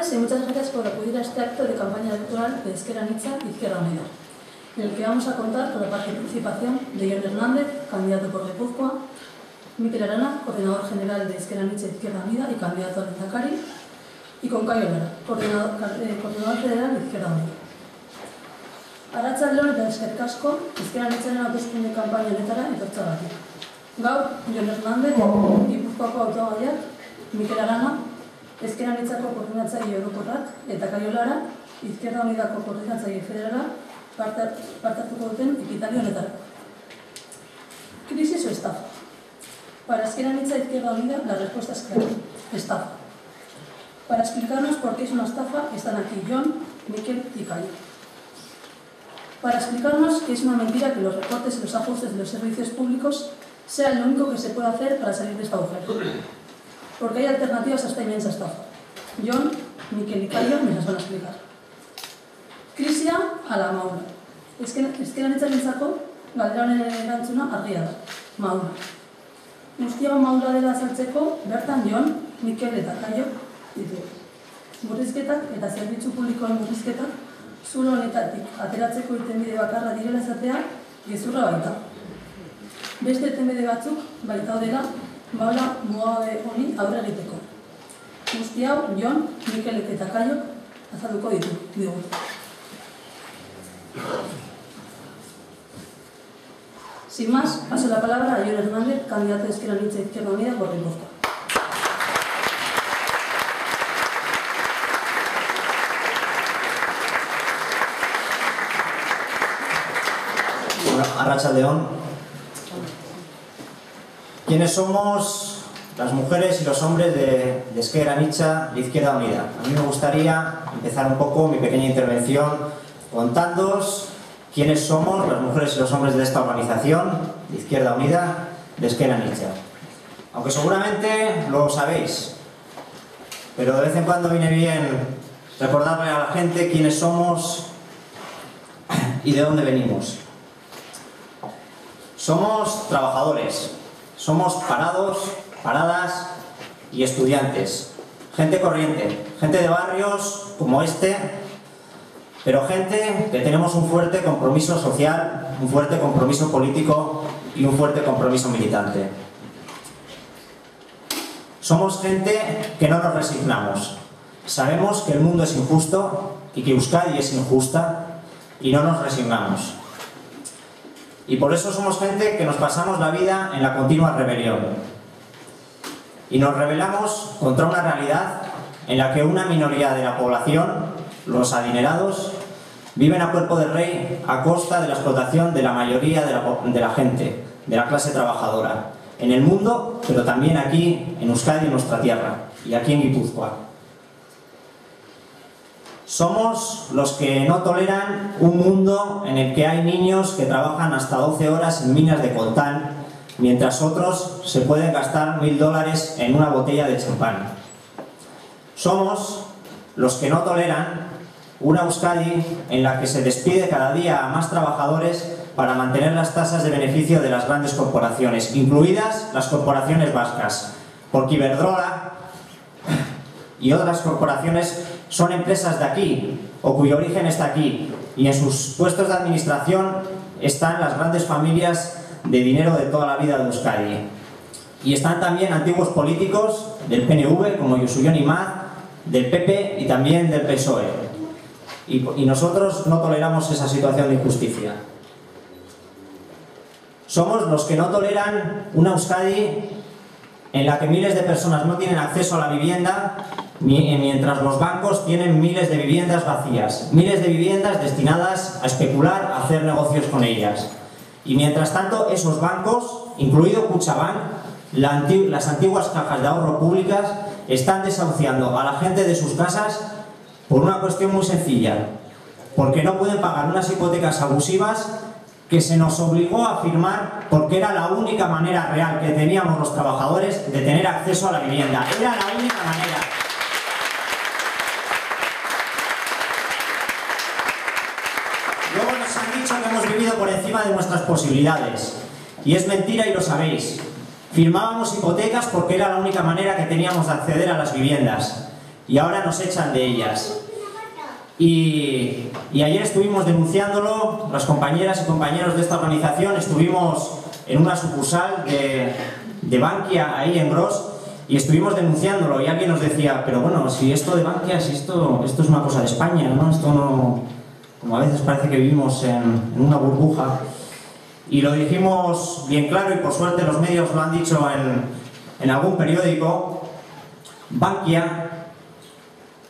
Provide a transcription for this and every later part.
tardes y muchas gracias por acudir a este acto de campaña electoral de Ezker Anitza y Izquierda Unida, en el que vamos a contar con la participación de Jon Hernández, candidato por Guipúzcoa, Mikel Arana, coordinador general de Ezker Anitza y Izquierda Unida y candidato a lehendakari, y con Caio Lara, coordinador federal de Izquierda Unida. Arratsalde on eta eskerrik asko Ezker Anitzaren hauteskunde kanpaina honetara etortzeagatik. Gaur, Jon Hernández, Gipuzkoako hautagaiak, Mikel Arana, Ezker Anitzako koordinatzaile orokorrak eta Caio Lara, Izquierda Unidako koordinatzaile federala, parte hartuko duten ekitaldi honetarako. ¿Crisis o estafa? Para Ezker Anitza y Izquierda Unida la respuesta es clara: estafa. Para explicarnos por qué es una estafa están aquí Jon, Mikel y Caio. Para explicarnos que es una mentira que los recortes y los ajustes de los servicios públicos sean lo único que se puede hacer para salir de esta agujero. Porque hay alternativas a esta inmensa estafa. Jon, Mikel y Caio me las van a explicar. Krisia ala maula. Ezker Anitzarentzako galdera honen erantzuna argia da. Maula. Guztia maula dela azaltzeko bertan Jon, Mikel eta Caio ditugu. Murrizketak eta zerbitzu publikoen murrizketak zulo honetatik ateratzeko irtenbide bakarra direla esatea gezurra baita. Beste irtenbide batzuk baitaudela maula mugagabe honi aurre egiteko. Guzti hau Jon, Mikelek eta Caiok azalduko digu. Sin más, paso la palabra a Jon Hernández, candidato de Ezker Anitza y Izquierda Unida por Guipúzcoa. Arratsalde on. ¿Quiénes somos las mujeres y los hombres de Ezker Anitza y Izquierda Unida? A mí me gustaría empezar un poco mi pequeña intervención contándoos quiénes somos las mujeres y los hombres de esta organización, de Izquierda Unida, de Ezker Anitza. Aunque seguramente lo sabéis, pero de vez en cuando viene bien recordarle a la gente quiénes somos y de dónde venimos. Somos trabajadores, somos parados, paradas y estudiantes, gente corriente, gente de barrios como este, pero gente que tenemos un fuerte compromiso social, un fuerte compromiso político y un fuerte compromiso militante. Somos gente que no nos resignamos. Sabemos que el mundo es injusto y que Euskadi es injusta y no nos resignamos. Y por eso somos gente que nos pasamos la vida en la continua rebelión. Y nos rebelamos contra una realidad en la que una minoría de la población, los adinerados, viven a cuerpo de rey a costa de la explotación de la mayoría de la gente, de la clase trabajadora, en el mundo, pero también aquí en Euskadi, en nuestra tierra, y aquí en Guipúzcoa. Somos los que no toleran un mundo en el que hay niños que trabajan hasta 12 horas en minas de coltán, mientras otros se pueden gastar $1000 en una botella de champán. Somos los que no toleran una Euskadi en la que se despide cada día a más trabajadores para mantener las tasas de beneficio de las grandes corporaciones, incluidas las corporaciones vascas, porque Iberdrola y otras corporaciones son empresas de aquí, o cuyo origen está aquí, y en sus puestos de administración están las grandes familias de dinero de toda la vida de Euskadi. Y están también antiguos políticos del PNV, como Josu Jon Imaz, del PP y también del PSOE. Y nosotros no toleramos esa situación de injusticia. Somos los que no toleran una Euskadi en la que miles de personas no tienen acceso a la vivienda, mientras los bancos tienen miles de viviendas vacías, miles de viviendas destinadas a especular, a hacer negocios con ellas. Y mientras tanto, esos bancos, incluido Kutxabank, las antiguas cajas de ahorro públicas, están desahuciando a la gente de sus casas por una cuestión muy sencilla, porque no pueden pagar unas hipotecas abusivas que se nos obligó a firmar porque era la única manera real que teníamos los trabajadores de tener acceso a la vivienda. Era la única manera. Luego nos han dicho que hemos vivido por encima de nuestras posibilidades. Y es mentira y lo sabéis. Firmábamos hipotecas porque era la única manera que teníamos de acceder a las viviendas. y ahora nos echan de ellas. Y ayer estuvimos denunciándolo, las compañeras y compañeros de esta organización, estuvimos en una sucursal de Bankia ahí en Gros y estuvimos denunciándolo, y alguien nos decía, pero bueno, si esto de Bankia, si esto es una cosa de España, ¿no? Esto no... Como a veces parece que vivimos en una burbuja. Y lo dijimos bien claro, y por suerte los medios lo han dicho en algún periódico. Bankia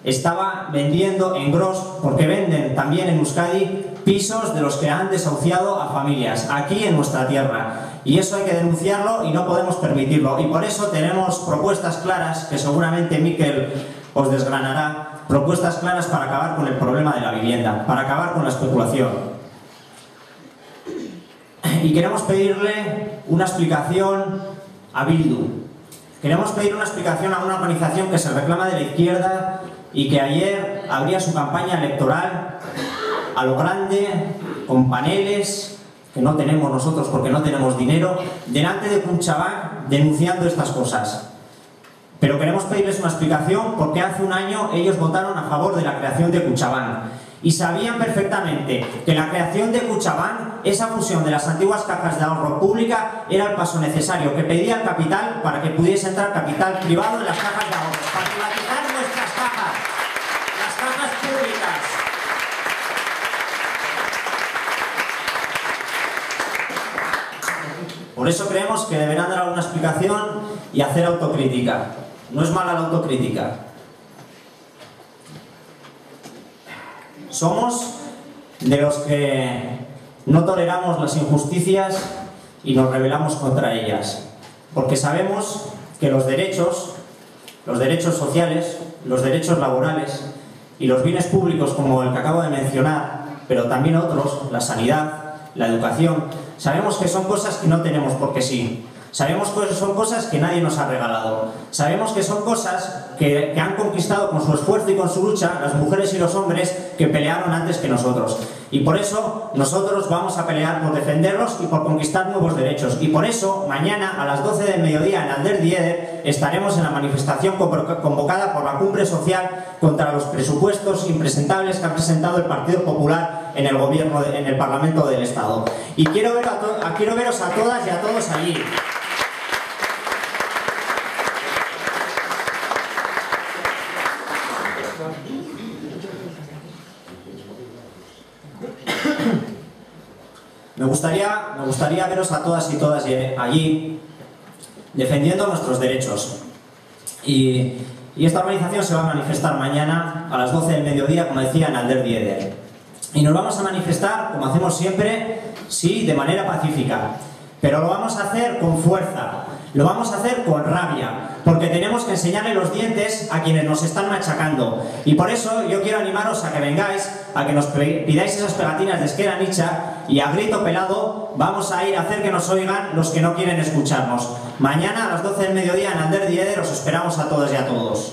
estaba vendiendo en Gros, porque venden también en Euskadi pisos de los que han desahuciado a familias, aquí en nuestra tierra. Y eso hay que denunciarlo y no podemos permitirlo. Y por eso tenemos propuestas claras, que seguramente Mikel os desgranará, propuestas claras para acabar con el problema de la vivienda, para acabar con la especulación. Y queremos pedirle una explicación a Bildu. Queremos pedir una explicación a una organización que se reclama de la izquierda y que ayer abría su campaña electoral a lo grande, con paneles que no tenemos nosotros porque no tenemos dinero, delante de Kutxabank denunciando estas cosas. Pero queremos pedirles una explicación porque hace un año ellos votaron a favor de la creación de Kutxabank y sabían perfectamente que la creación de Kutxabank, esa fusión de las antiguas cajas de ahorro pública, era el paso necesario que pedía el capital para que pudiese entrar capital privado en las cajas de ahorro, para privatizar nuestras cajas, las cajas públicas. Por eso creemos que deberán dar alguna explicación y hacer autocrítica. No es mala la autocrítica. Somos de los que no toleramos las injusticias y nos rebelamos contra ellas, porque sabemos que los derechos sociales, los derechos laborales y los bienes públicos como el que acabo de mencionar, pero también otros, la sanidad, la educación, sabemos que son cosas que no tenemos porque sí. Sabemos que son cosas que nadie nos ha regalado. Sabemos que son cosas que han conquistado con su esfuerzo y con su lucha las mujeres y los hombres que pelearon antes que nosotros. Y por eso nosotros vamos a pelear por defenderlos y por conquistar nuevos derechos. Y por eso mañana a las 12 del mediodía en Alder Dieder estaremos en la manifestación convocada por la Cumbre Social contra los presupuestos impresentables que ha presentado el Partido Popular en el Gobierno, en el Parlamento del Estado. Y quiero veros a todas y a todos allí. Me gustaría veros a todas y todas allí defendiendo nuestros derechos. Y esta organización se va a manifestar mañana a las 12 del mediodía, como decía, en Alder Dieder. Y nos vamos a manifestar, como hacemos siempre, sí, de manera pacífica. Pero lo vamos a hacer con fuerza, lo vamos a hacer con rabia, porque tenemos que enseñarle los dientes a quienes nos están machacando. Y por eso yo quiero animaros a que vengáis, a que nos pidáis esas pegatinas de Ezker Anitza, y a grito pelado vamos a ir a hacer que nos oigan los que no quieren escucharnos. Mañana a las 12 del mediodía en Alder Dieder os esperamos a todas y a todos.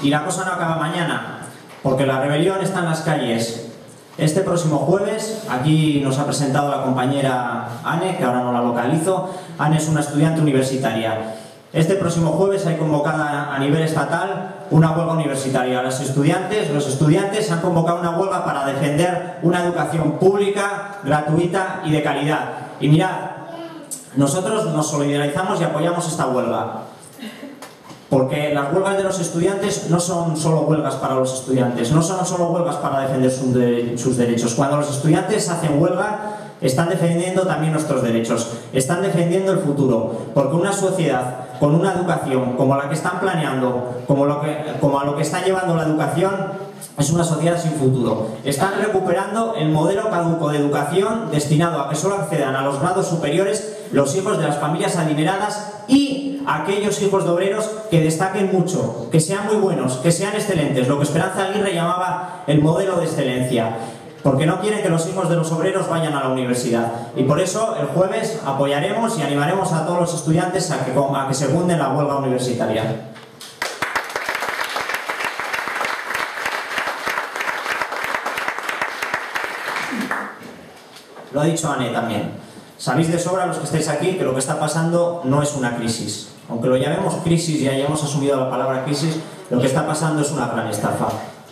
Y la cosa no acaba mañana, porque la rebelión está en las calles. Este próximo jueves, aquí nos ha presentado la compañera Anne, que ahora no la localizo. Anne es una estudiante universitaria. Este próximo jueves hay convocada a nivel estatal una huelga universitaria. Los estudiantes han convocado una huelga para defender una educación pública, gratuita y de calidad. Y mirad, nosotros nos solidarizamos y apoyamos esta huelga. Porque las huelgas de los estudiantes no son solo huelgas para los estudiantes, no son solo huelgas para defender sus derechos. Cuando los estudiantes hacen huelga, están defendiendo también nuestros derechos, están defendiendo el futuro, porque una sociedad con una educación como la que están planeando, como a lo que está llevando la educación, es una sociedad sin futuro. Están recuperando el modelo caduco de educación destinado a que solo accedan a los grados superiores los hijos de las familias adineradas y aquellos hijos de obreros que destaquen mucho, que sean muy buenos, que sean excelentes, lo que Esperanza Aguirre llamaba el modelo de excelencia, porque no quieren que los hijos de los obreros vayan a la universidad. Y por eso el jueves apoyaremos y animaremos a todos los estudiantes a que se funden la huelga universitaria. Lo ha dicho Anne también. Sabéis de sobra, los que estáis aquí, que lo que está pasando no es una crisis. Aunque lo llamemos crisis y hayamos asumido la palabra crisis, lo que está pasando es una gran estafa.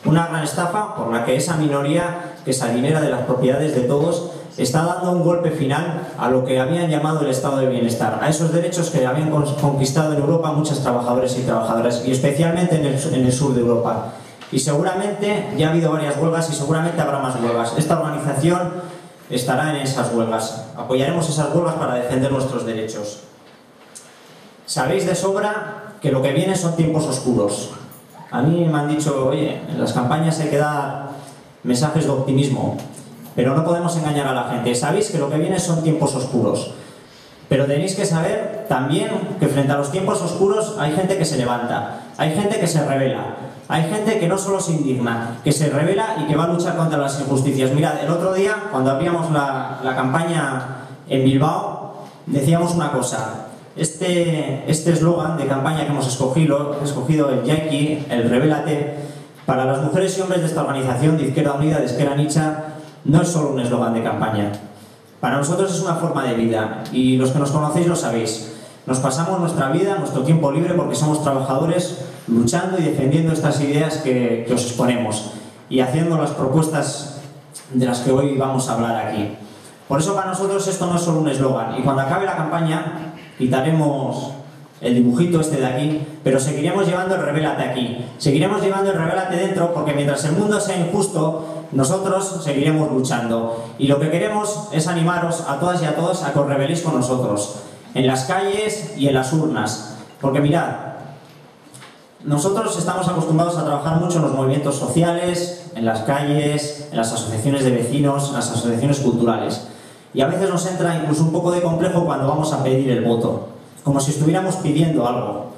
Una gran estafa por la que esa minoría que se adinera de las propiedades de todos está dando un golpe final a lo que habían llamado el estado de bienestar, a esos derechos que habían conquistado en Europa muchos trabajadores y trabajadoras, y especialmente en el sur de Europa. Y seguramente ya ha habido varias huelgas y seguramente habrá más huelgas. Esta organización estará en esas huelgas. Apoyaremos esas huelgas para defender nuestros derechos. Sabéis de sobra que lo que viene son tiempos oscuros. A mí me han dicho, oye, en las campañas hay que dar mensajes de optimismo, pero no podemos engañar a la gente. Sabéis que lo que viene son tiempos oscuros, pero tenéis que saber también que frente a los tiempos oscuros hay gente que se levanta, hay gente que se rebela, hay gente que no solo se indigna, que se rebela y que va a luchar contra las injusticias. Mirad, el otro día, cuando abríamos la campaña en Bilbao, decíamos una cosa. Este eslogan de campaña que hemos escogido, el Yaiki, el Rebélate, para las mujeres y hombres de esta organización de Izquierda Unida, de Ezker Anitza, no es solo un eslogan de campaña. Para nosotros es una forma de vida, y los que nos conocéis lo sabéis. Nos pasamos nuestra vida, nuestro tiempo libre, porque somos trabajadores, luchando y defendiendo estas ideas que os exponemos y haciendo las propuestas de las que hoy vamos a hablar aquí. Por eso para nosotros esto no es solo un eslogan, y cuando acabe la campaña quitaremos el dibujito este de aquí, pero seguiremos llevando el Rebélate aquí, seguiremos llevando el Rebélate dentro, porque mientras el mundo sea injusto, nosotros seguiremos luchando. Y lo que queremos es animaros a todas y a todos a que os rebeléis con nosotros, en las calles y en las urnas. Porque mirad, nosotros estamos acostumbrados a trabajar mucho en los movimientos sociales, en las calles, en las asociaciones de vecinos, en las asociaciones culturales. Y a veces nos entra incluso un poco de complejo cuando vamos a pedir el voto, como si estuviéramos pidiendo algo.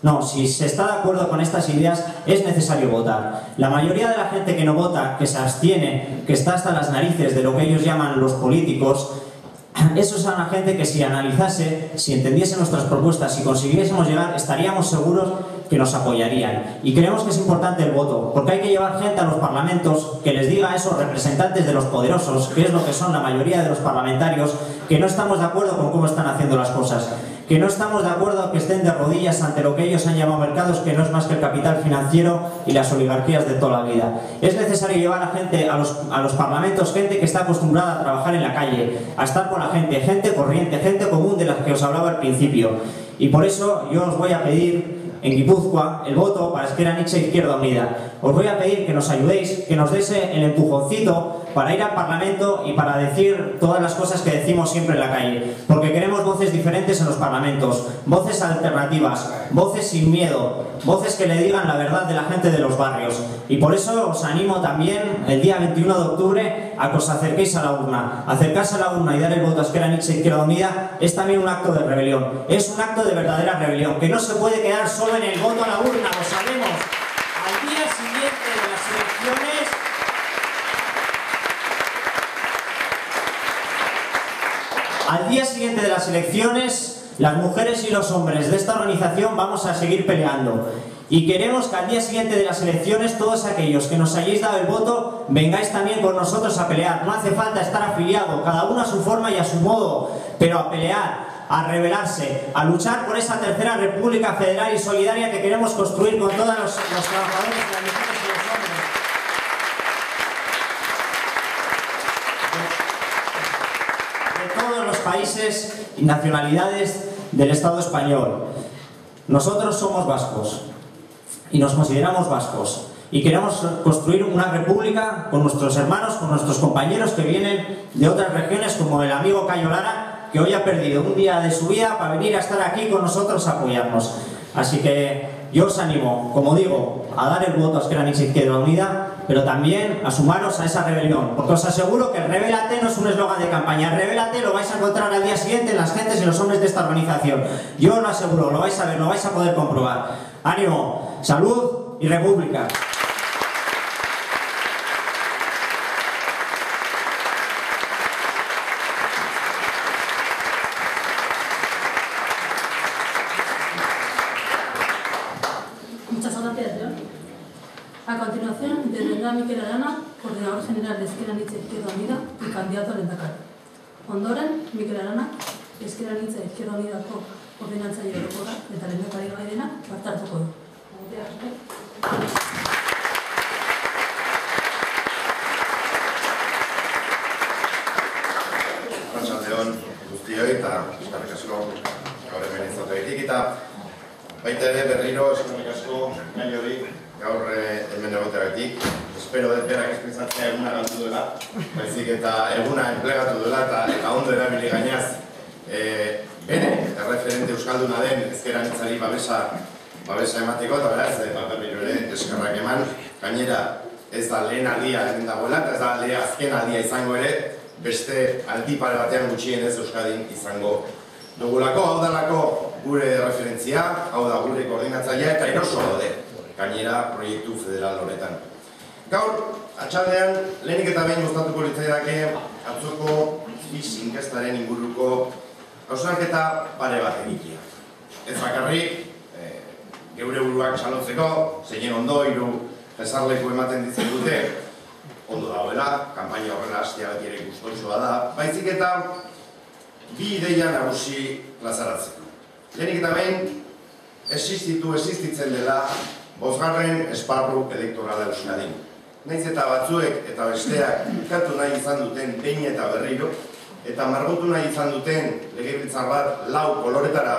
No, si se está de acuerdo con estas ideas, es necesario votar. La mayoría de la gente que no vota, que se abstiene, que está hasta las narices de lo que ellos llaman los políticos, esos son la gente que si analizase, si entendiese nuestras propuestas, si consiguiésemos llegar, estaríamos seguros que nos apoyarían. Y creemos que es importante el voto, porque hay que llevar gente a los parlamentos que les diga a esos representantes de los poderosos, que es lo que son la mayoría de los parlamentarios, que no estamos de acuerdo con cómo están haciendo las cosas, que no estamos de acuerdo que estén de rodillas ante lo que ellos han llamado mercados, que no es más que el capital financiero y las oligarquías de toda la vida. Es necesario llevar a gente a los parlamentos, gente que está acostumbrada a trabajar en la calle, a estar con la gente, gente corriente, gente común de las que os hablaba al principio. Y por eso yo os voy a pedir en Guipúzcoa el voto para Ezker Anitza e Izquierda Unida. Os voy a pedir que nos ayudéis, que nos deis el empujoncito para ir al Parlamento y para decir todas las cosas que decimos siempre en la calle, porque queremos voces diferentes en los parlamentos, voces alternativas, voces sin miedo, voces que le digan la verdad de la gente de los barrios. Y por eso os animo también el día 21 de octubre a que os acerquéis a la urna. Acercarse a la urna y dar el voto a Ezker Anitza e Izquierda Unida es también un acto de rebelión, es un acto de verdadera rebelión, que no se puede quedar solo en el voto a la urna, lo sabemos. Al día siguiente de las elecciones, las mujeres y los hombres de esta organización vamos a seguir peleando. Y queremos que al día siguiente de las elecciones todos aquellos que nos hayáis dado el voto vengáis también con nosotros a pelear. No hace falta estar afiliado, cada uno a su forma y a su modo, pero a pelear, a rebelarse, a luchar por esa tercera república federal y solidaria que queremos construir con todos los trabajadores, las mujeres y los hombres. De todos los países y nacionalidades del Estado español. Nosotros somos vascos y nos consideramos vascos y queremos construir una república con nuestros hermanos, con nuestros compañeros que vienen de otras regiones, como el amigo Cayo Lara, que hoy ha perdido un día de su vida para venir a estar aquí con nosotros a apoyarnos. Así que yo os animo, como digo, a dar el voto a Ezker Anitza e Izquierda Unida, pero también a sumaros a esa rebelión, porque os aseguro que el Rebélate no es un eslogan de campaña. El Rebélate lo vais a encontrar al día siguiente en las gentes y los hombres de esta organización. Yo os lo aseguro, lo vais a ver, lo vais a poder comprobar. ¡Ánimo! ¡Salud y república! Muchas gracias, John. A continuación, intervendrá Mikel Arana, coordinador general de Ezker Anitza e Izquierda Unida y candidato al Lehendakari. Ondoren, Mikel Aranak, Ezker Anitza Izquierda Unidako koordinatzaile orokorra eta lehendakari gairena parte hartuko du. Arratsaldeon guztioi eta eskerrik asko gaur hemen izateagatik eta baita ere berriro eskerrik asko gai hori gaur hemen egoteagatik. Espero dut berak esplikatzea eguna galdu duela, baizik eta eguna enplegatu duela eta ondo erabili gainaz bere erreferente euskalduna den Ezker Anitzari babesa emateko eta beraz berriro ere eskerrak eman. Gainera ez da lehen aldia hemen dagoela eta ez da aldia azken aldia izango ere, beste aldi pare batean gutxienez Euskadin izango dugulako. Hau dalako gure referentzia, hau da gure koordinatzailea eta eroso daude gainera proiektu federal honetan. Gaur, atxaldean, lehenik eta behin gustatuko litzaidake atzoko inkestaren inguruko hausnarketa pare bat egitea. Ez bakarrik, geure buruak salotzeko, zein ondo, hiru jesarleku ematen ditzen dute, ondo dagoela, kanpaina horrela hastea beti ere gustotsua da, baizik eta bi ideia nagusi plazaratzeko. Lehenik eta behin, existitzen dela 5. esparru elektorala Euskadin. Nahiz eta batzuek eta besteak ikatu nahi izan duten behin eta berriro, eta margotu nahi izan duten legebiltzar bat 4 koloretara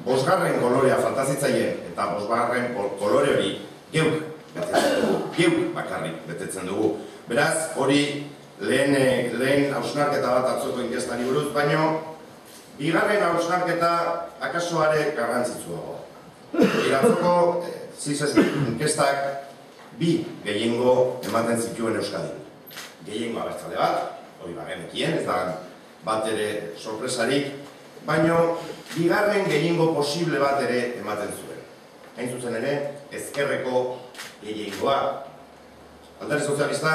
5. kolorea faltazitzaien eta 5. kolore hori geuk bakarrik betetzen dugu. Beraz, hori lehen hausnarketa bat atzoko inkestari buruz, baino bigarren hausnarketa akaso are garrantzitsuagoa. Iratzoko inkestak bi gehiengo ematen zituen Euskadin. Gehiengo abertzale bat, hori bagenekien, ez da bat ere sorpresarik, baino bigarren gehiengo posible bat ere ematen zuen. Hain zuzen ere, ezkerreko gehiengoa. Alderdi Sozialista,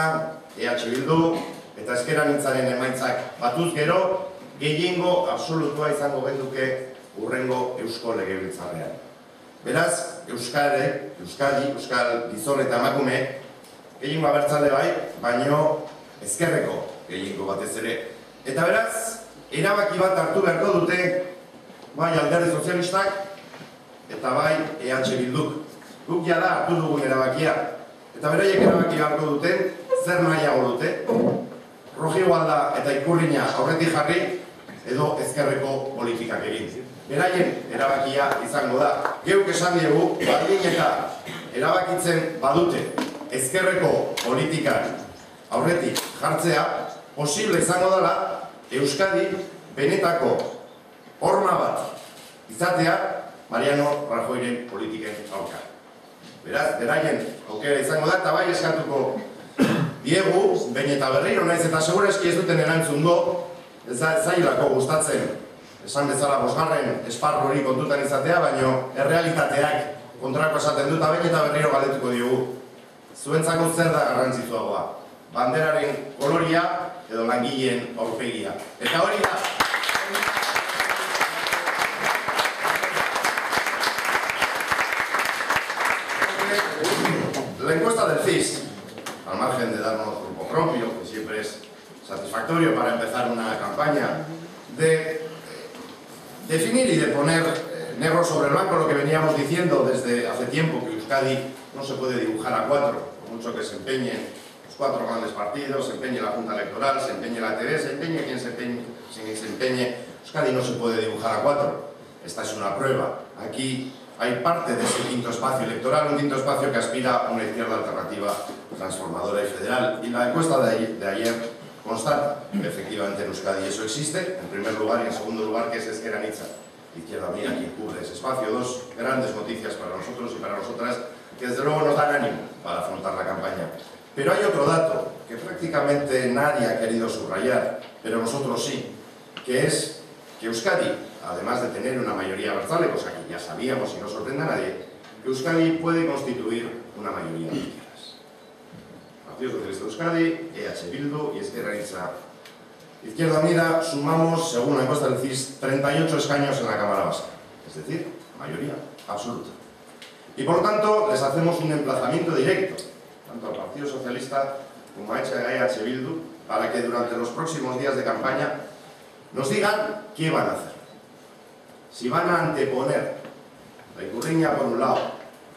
EH Bildu eta Ezker Anitzaren emaitzak batuz gero, gehiengo absolutua izango genduke hurrengo Eusko Legebiltzarrean. Beraz, Euskadi, Euskal Gizon eta Emakume, gehiengo abertzale bai, baino ezkerreko gehiengo batez ere. Eta beraz, erabaki bat hartu beharko dute bai Alderdi Sozialistak eta bai EH Bilduk. Guk jada hartu dugun erabakia. Eta beraiek erabaki beharko duten, zer nahiago dute, Rojibalda eta Ikurrina aurretik jarri edo ezkerreko politikak egin. Beraien erabakia izango da. Geuk esan diegu, baldin eta erabakitzen badute ezkerreko politikan aurretik jartzea, posible izango dela Euskadi benetako horma bat izatea Mariano Rajoyren politiken aurka. Beraz, beraien aukera izango da, eta bai eskatuko diegu, behin eta berriro, naiz eta segurazki ez duten erantzungo, ez zailako gustatzen, esan bezala 5. esparru hori kontutan izatea, baino errealitateak kontrako esaten dut, behin eta berriro galdetuko diogu. Zuentzako zer da garrantzitsuagoa? Banderaren koloria edo langileen aurpegia. Eta hori da! La encuesta del CIS, al margen de darnos grupo propio, que siempre es satisfactorio para empezar una campaña, de definir y de poner negro sobre blanco lo que veníamos diciendo desde hace tiempo, que Euskadi no se puede dibujar a 4, por mucho que se empeñen los 4 grandes partidos, se empeñe la Junta Electoral, se empeñe la TV, se empeñe quien se empeñe, Euskadi no se puede dibujar a 4. Esta es una prueba. Aquí hay parte de ese quinto espacio electoral, un quinto espacio que aspira a una izquierda alternativa, transformadora y federal. Y la encuesta de ayer constata que efectivamente en Euskadi eso existe, en primer lugar, y en segundo lugar que es Ezker Anitza, Izquierda Unida, quien cubre ese espacio. 2 grandes noticias para nosotros y para nosotras que desde luego nos dan ánimo para afrontar la campaña. Pero hay otro dato que prácticamente nadie ha querido subrayar, pero nosotros sí, que es que Euskadi, además de tener una mayoría abertzale, cosa que ya sabíamos y no sorprende a nadie, que Euskadi puede constituir una mayoría de izquierdas. Partido Socialista de Euskadi, EH Bildu y Ezker Anitza. Izquierda Unida sumamos, según la encuesta del CIS, 38 escaños en la Cámara Vasca, es decir, mayoría absoluta. Y por lo tanto, les hacemos un emplazamiento directo, tanto al Partido Socialista como a EH Bildu, para que durante los próximos días de campaña nos digan qué van a hacer. Si van a anteponer la Ikurriña por un lado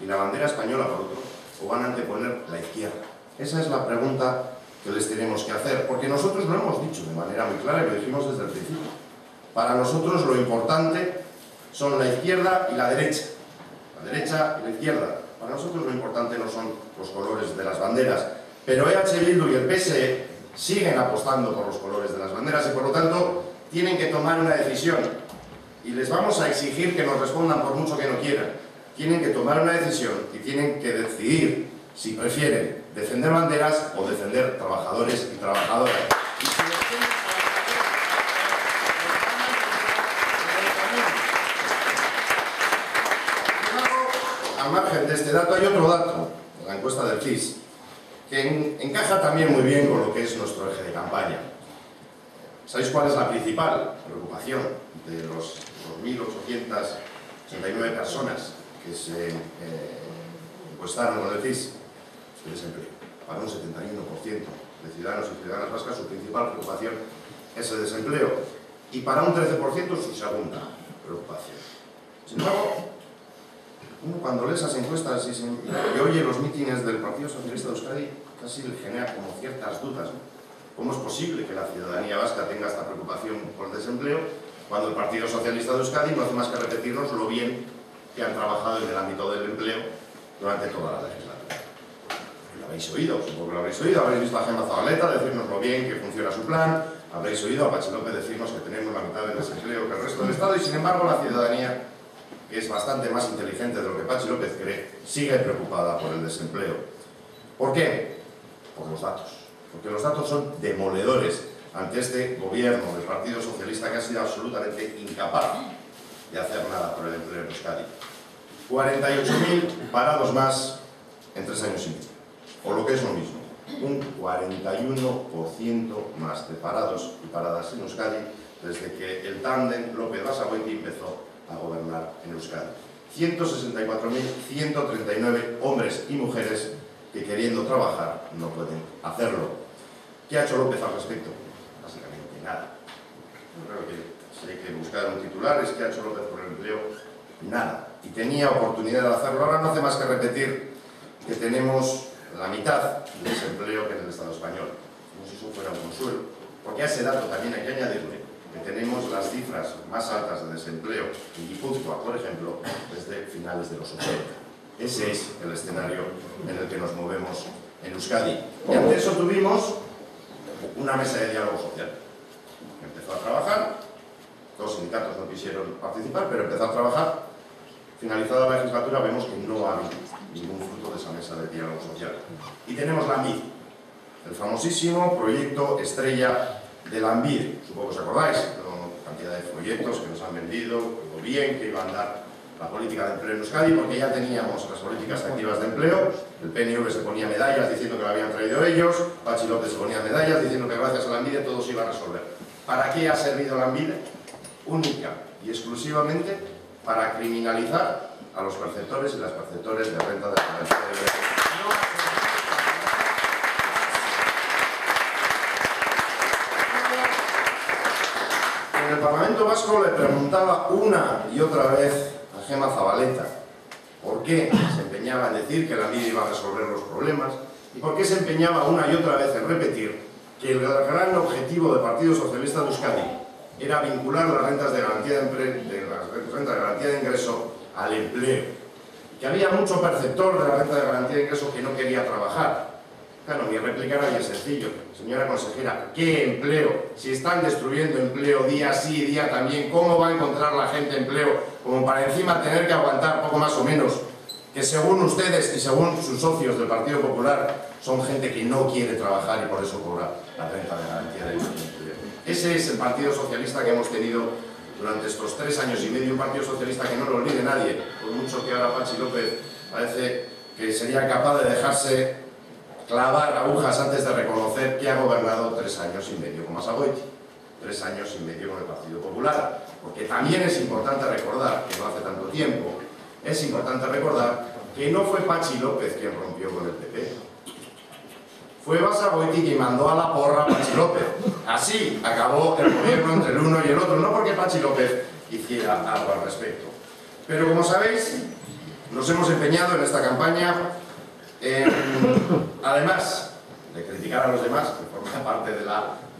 y la bandera española por otro, o van a anteponer la izquierda. Esa es la pregunta que les tenemos que hacer, porque nosotros lo hemos dicho de manera muy clara y lo dijimos desde el principio. Para nosotros lo importante son la izquierda y la derecha. La derecha y la izquierda. Para nosotros lo importante no son los colores de las banderas, pero EH Bildu y el PSE siguen apostando por los colores de las banderas y por lo tanto tienen que tomar una decisión y les vamos a exigir que nos respondan por mucho que no quieran. Tienen que tomar una decisión y tienen que decidir si prefieren defender banderas o defender trabajadores y trabajadoras. Y si defienden al margen de este dato hay otro dato, la encuesta del CIS, que encaja también muy bien con lo que es nuestro eje de campaña. ¿Sabéis cuál es la principal preocupación de los 2.889 personas que se encuestaron con el CIS? El desempleo. Para un 71% de ciudadanos y ciudadanas vascas su principal preocupación es el desempleo y para un 13% su segunda preocupación. Sin embargo, uno cuando lee esas encuestas y oye los mítines del Partido Socialista de Euskadi casi le genera como ciertas dudas, ¿no? ¿Cómo es posible que la ciudadanía vasca tenga esta preocupación por el desempleo cuando el Partido Socialista de Euskadi no hace más que repetirnos lo bien que han trabajado en el ámbito del empleo durante toda la legislatura? Lo habéis oído, supongo que lo habréis oído, habréis visto a Gemma Zabaleta decirnos lo bien que funciona su plan, habréis oído a Patxi López decirnos que tenemos la mitad del desempleo que el resto del Estado y sin embargo la ciudadanía, que es bastante más inteligente de lo que Patxi López cree, sigue preocupada por el desempleo. ¿Por qué? Por los datos. Porque los datos son demoledores ante este gobierno del Partido Socialista que ha sido absolutamente incapaz de hacer nada por el empleo en Euskadi. 48.000 parados más en 3 años y medio. O lo que es lo mismo, un 41% más de parados y paradas en Euskadi desde que el tándem López-Basagoiti empezó a gobernar en Euskadi. 164.139 hombres y mujeres que queriendo trabajar no pueden hacerlo. ¿Qué ha hecho López al respecto? Básicamente nada. Yo creo que si hay que buscar un titular es ¿qué ha hecho López por el empleo? Nada. Y tenía oportunidad de hacerlo. Ahora no hace más que repetir que tenemos la mitad de desempleo que en el Estado español. Como si eso fuera un consuelo. Porque a ese dato también hay que añadirle que tenemos las cifras más altas de desempleo en Guipúzcoa, por ejemplo, desde finales de los 80. Ese es el escenario en el que nos movemos en Euskadi. Y ante eso tuvimos una mesa de diálogo social. Empezó a trabajar, los sindicatos no quisieron participar, pero empezó a trabajar. Finalizada la legislatura vemos que no ha habido ningún fruto de esa mesa de diálogo social. Y tenemos la ANBID, el famosísimo proyecto estrella de la ANBID. Supongo que os acordáis, la cantidad de proyectos que nos han vendido, lo bien que iba a andar la política de empleo en Euskadi, porque ya teníamos las políticas activas de empleo. El PNV se ponía medallas diciendo que lo habían traído ellos, Patxi López se ponía medallas diciendo que gracias a la ANBID todo se iba a resolver. ¿Para qué ha servido la ANBID? Única y exclusivamente para criminalizar a los perceptores y las perceptores de renta de garantía de ingresos. En el Parlamento Vasco le preguntaba una y otra vez a Gemma Zabaleta por qué se empeñaba en decir que la ANBID iba a resolver los problemas y por qué se empeñaba una y otra vez en repetir que el gran objetivo del Partido Socialista de Euskadi era vincular las rentas de garantía de ingreso al empleo. Que había mucho perceptor de la renta de garantía de ingreso que no quería trabajar. Claro, mi réplica era bien sencillo. Señora consejera, ¿qué empleo? Si están destruyendo empleo día sí y día también, ¿cómo va a encontrar la gente empleo? Como para encima tener que aguantar poco más o menos que según ustedes y según sus socios del Partido Popular son gente que no quiere trabajar y por eso cobra la renta de garantía de empleo. Ese es el Partido Socialista que hemos tenido durante estos 3 años y medio, un Partido Socialista que no lo olvide nadie, por mucho que ahora Patxi López parece que sería capaz de dejarse clavar agujas antes de reconocer que ha gobernado 3 años y medio con Basagoiti, 3 años y medio con el Partido Popular, porque también es importante recordar que no hace tanto tiempo, es importante recordar que no fue Patxi López quien rompió con el PP, fue Basagoiti quien mandó a la porra a Patxi López. Así acabó el gobierno entre el uno y el otro, no porque Patxi López hiciera algo al respecto. Pero como sabéis, nos hemos empeñado en esta campaña en, además de criticar a los demás, que forman parte de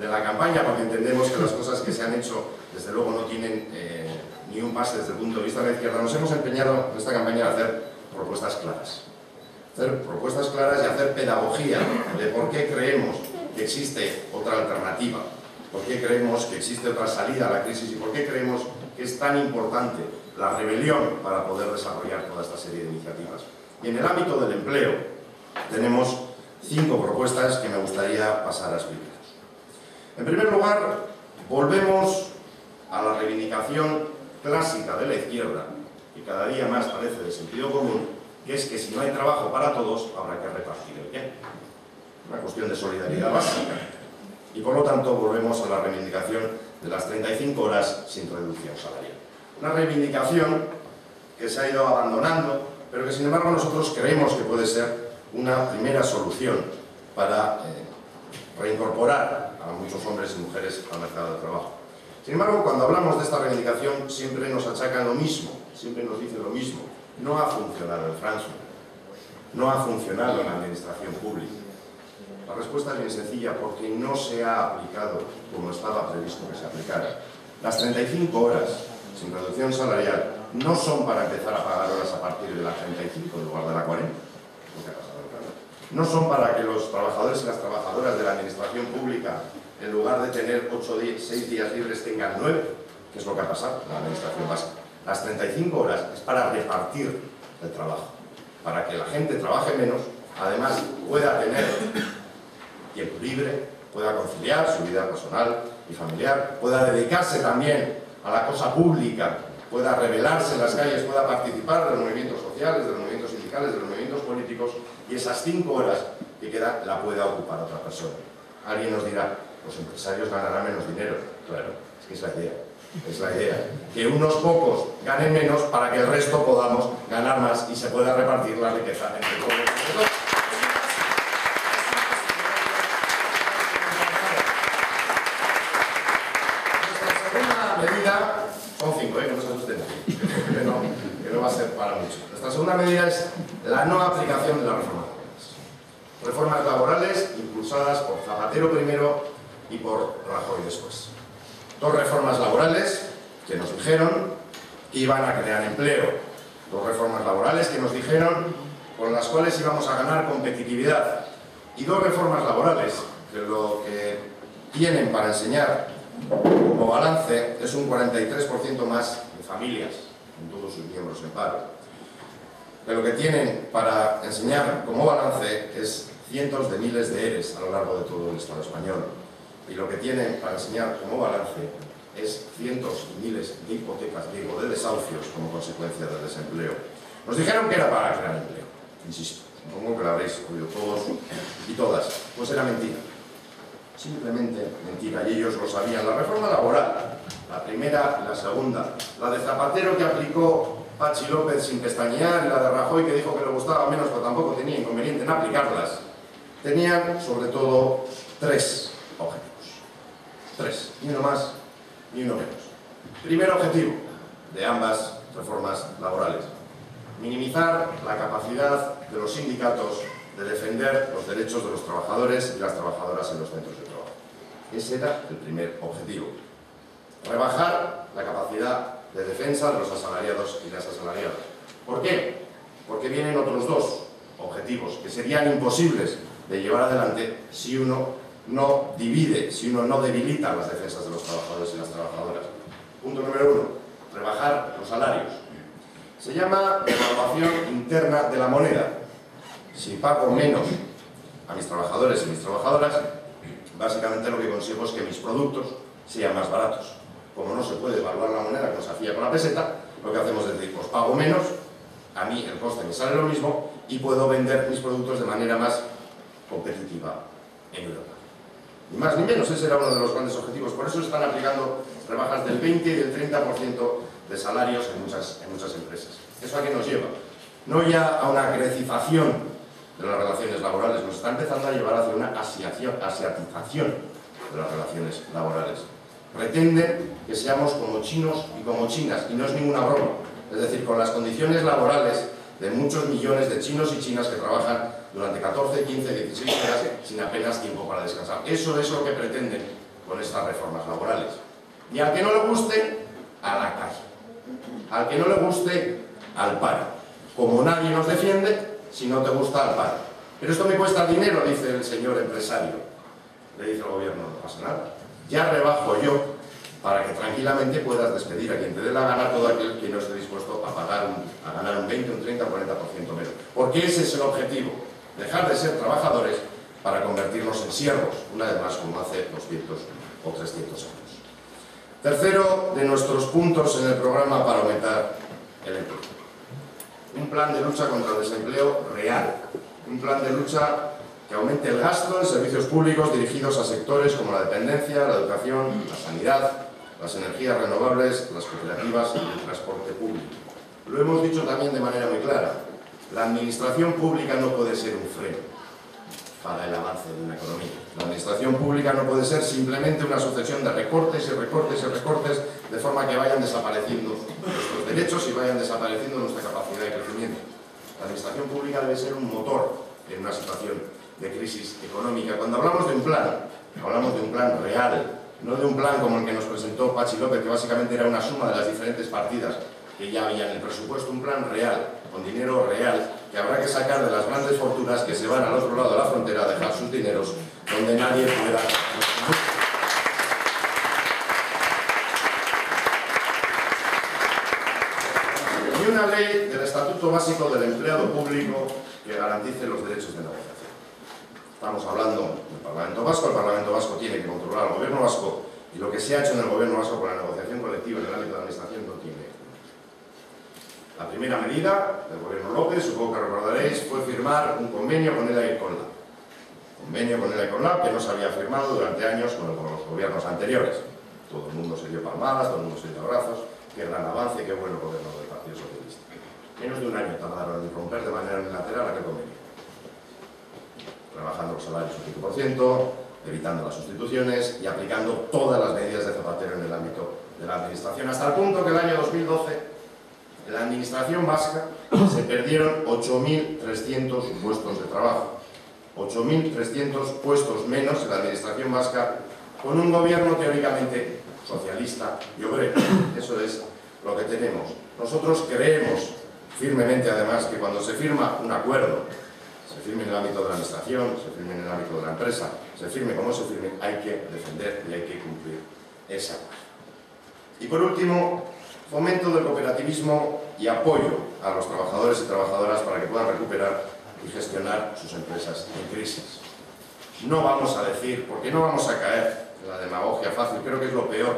la campaña, porque entendemos que las cosas que se han hecho, desde luego, no tienen ni un pase desde el punto de vista de la izquierda. Nos hemos empeñado en esta campaña a hacer propuestas claras. Y hacer pedagogía de por qué creemos que existe otra alternativa, por qué creemos que existe otra salida a la crisis y por qué creemos que es tan importante la rebelión para poder desarrollar toda esta serie de iniciativas. Y en el ámbito del empleo tenemos 5 propuestas que me gustaría pasar a explicaros. En primer lugar, volvemos a la reivindicación clásica de la izquierda, que cada día más parece de sentido común, que es que si no hay trabajo para todos, habrá que repartir el bien. Una cuestión de solidaridad básica. Y por lo tanto, volvemos a la reivindicación de las 35 horas sin reducción salarial. Una reivindicación que se ha ido abandonando, pero que sin embargo nosotros creemos que puede ser una primera solución para reincorporar a muchos hombres y mujeres al mercado de trabajo. Sin embargo, cuando hablamos de esta reivindicación siempre nos achacan lo mismo, siempre nos dicen lo mismo. No ha funcionado en Francia, no ha funcionado en la administración pública. La respuesta es bien sencilla, porque no se ha aplicado como estaba previsto que se aplicara. Las 35 horas sin reducción salarial no son para empezar a pagar horas a partir de las 35 en lugar de la 40, lo que ha pasado en Francia. No son para que los trabajadores y las trabajadoras de la administración pública, en lugar de tener 6 días libres, tengan 9, que es lo que ha pasado en la administración vasca. Las 35 horas es para repartir el trabajo, para que la gente trabaje menos, además pueda tener tiempo libre, pueda conciliar su vida personal y familiar, pueda dedicarse también a la cosa pública, pueda rebelarse en las calles, pueda participar de los movimientos sociales, de los movimientos sindicales, de los movimientos políticos, y esas 5 horas que quedan la pueda ocupar otra persona. Alguien nos dirá, los empresarios ganarán menos dinero. Claro, es que es la idea. Es la idea, que unos pocos ganen menos para que el resto podamos ganar más y se pueda repartir la riqueza entre todos nosotros. Nuestra segunda medida, son 5, que no se asusten, que no va a ser para mucho. Nuestra segunda medida es la no aplicación de las reformas laborales. Reformas laborales impulsadas por Zapatero primero y por Rajoy después. 2 reformas laborales que nos dijeron que iban a crear empleo. 2 reformas laborales que nos dijeron con las cuales íbamos a ganar competitividad. Y 2 reformas laborales que lo que tienen para enseñar como balance es un 43% más de familias, con todos sus miembros en paro. Que lo que tienen para enseñar como balance es cientos de miles de ERES a lo largo de todo el Estado español. Y lo que tienen para enseñar como balance es cientos y miles de hipotecas, digo, de desahucios como consecuencia del desempleo. Nos dijeron que era para crear empleo, insisto, supongo que lo habréis oído todos y todas, pues era mentira. Simplemente mentira, y ellos lo sabían. La reforma laboral, la primera y la segunda, la de Zapatero que aplicó Patxi López sin pestañear y la de Rajoy que dijo que le gustaba menos pero tampoco tenía inconveniente en aplicarlas, tenían sobre todo 3 objetivos. 3, ni uno más, ni uno menos. Primer objetivo de ambas reformas laborales: minimizar la capacidad de los sindicatos de defender los derechos de los trabajadores y las trabajadoras en los centros de trabajo. Ese era el primer objetivo. Rebajar la capacidad de defensa de los asalariados y las asalariadas. ¿Por qué? Porque vienen otros 2 objetivos que serían imposibles de llevar adelante si uno no divide, si uno no debilita las defensas de los trabajadores y las trabajadoras. Punto número 1, rebajar los salarios. Se llama devaluación interna de la moneda. Si pago menos a mis trabajadores y mis trabajadoras, básicamente lo que consigo es que mis productos sean más baratos. Como no se puede evaluar la moneda como se hacía con la peseta, lo que hacemos es decir, pues pago menos, a mí el coste me sale lo mismo y puedo vender mis productos de manera más competitiva en Europa. Ni más ni menos, ese era uno de los grandes objetivos. Por eso están aplicando rebajas del 20 y del 30% de salarios en muchas empresas. ¿Eso a qué nos lleva? No ya a una grecización de las relaciones laborales, nos está empezando a llevar hacia una asiatización de las relaciones laborales. Pretenden que seamos como chinos y como chinas, y no es ninguna broma. Es decir, con las condiciones laborales de muchos millones de chinos y chinas que trabajan durante 14, 15, 16 horas sin apenas tiempo para descansar. Eso es lo que pretenden con estas reformas laborales. Y al que no le guste, a la calle. Al que no le guste, al paro. Como nadie nos defiende, si no te gusta, al paro. Pero esto me cuesta dinero, dice el señor empresario. Le dice al gobierno, no pasa nada. Ya rebajo yo para que tranquilamente puedas despedir a quien te dé la gana, todo aquel que no esté dispuesto a ganar un 20, un 30, un 40% menos. Porque ese es el objetivo, dejar de ser trabajadores para convertirnos en siervos, una vez más como hace 200 o 300 años. Tercero de nuestros puntos en el programa para aumentar el empleo. Un plan de lucha contra el desempleo real, un plan de lucha que aumente el gasto en servicios públicos dirigidos a sectores como la dependencia, la educación, la sanidad, las energías renovables, las cooperativas y el transporte público. Lo hemos dicho también de manera muy clara, la administración pública no puede ser un freno para el avance de una economía. La administración pública no puede ser simplemente una sucesión de recortes y recortes y recortes de forma que vayan desapareciendo nuestros derechos y vayan desapareciendo nuestra capacidad de crecimiento. La administración pública debe ser un motor en una situación de crisis económica. Cuando hablamos de un plan real, no de un plan como el que nos presentó Pachi López, que básicamente era una suma de las diferentes partidas que ya había en el presupuesto, un plan real, con dinero real, que habrá que sacar de las grandes fortunas que se van al otro lado de la frontera a dejar sus dineros donde nadie pueda. Y una ley del Estatuto Básico del Empleado Público que garantice los derechos de negociación. Estamos hablando del Parlamento Vasco, el Parlamento Vasco tiene que controlar al Gobierno Vasco y lo que se ha hecho en el Gobierno Vasco con la negociación colectiva en el ámbito de la Administración no tiene. La primera medida del Gobierno López, supongo que recordaréis, fue firmar un convenio con el AECOLA. Convenio con el AECOLA que no se había firmado durante años con los gobiernos anteriores. Todo el mundo se dio palmadas, todo el mundo se dio abrazos, qué gran avance, qué bueno gobierno del Partido Socialista. Menos de un año tardaron en romper de manera unilateral aquel convenio. Trabajando los salarios un 5%, evitando las sustituciones y aplicando todas las medidas de Zapatero en el ámbito de la administración, hasta el punto que el año 2012 en la administración vasca se perdieron 8.300 puestos de trabajo. 8.300 puestos menos en la administración vasca con un gobierno teóricamente socialista y obrero. Eso es lo que tenemos. Nosotros creemos firmemente, además, que cuando se firma un acuerdo, se firme en el ámbito de la administración, se firme en el ámbito de la empresa, se firme como se firme, hay que defender y hay que cumplir ese acuerdo. Y por último, fomento del cooperativismo y apoyo a los trabajadores y trabajadoras para que puedan recuperar y gestionar sus empresas en crisis. No vamos a decir, porque no vamos a caer en la demagogia fácil, creo que es lo peor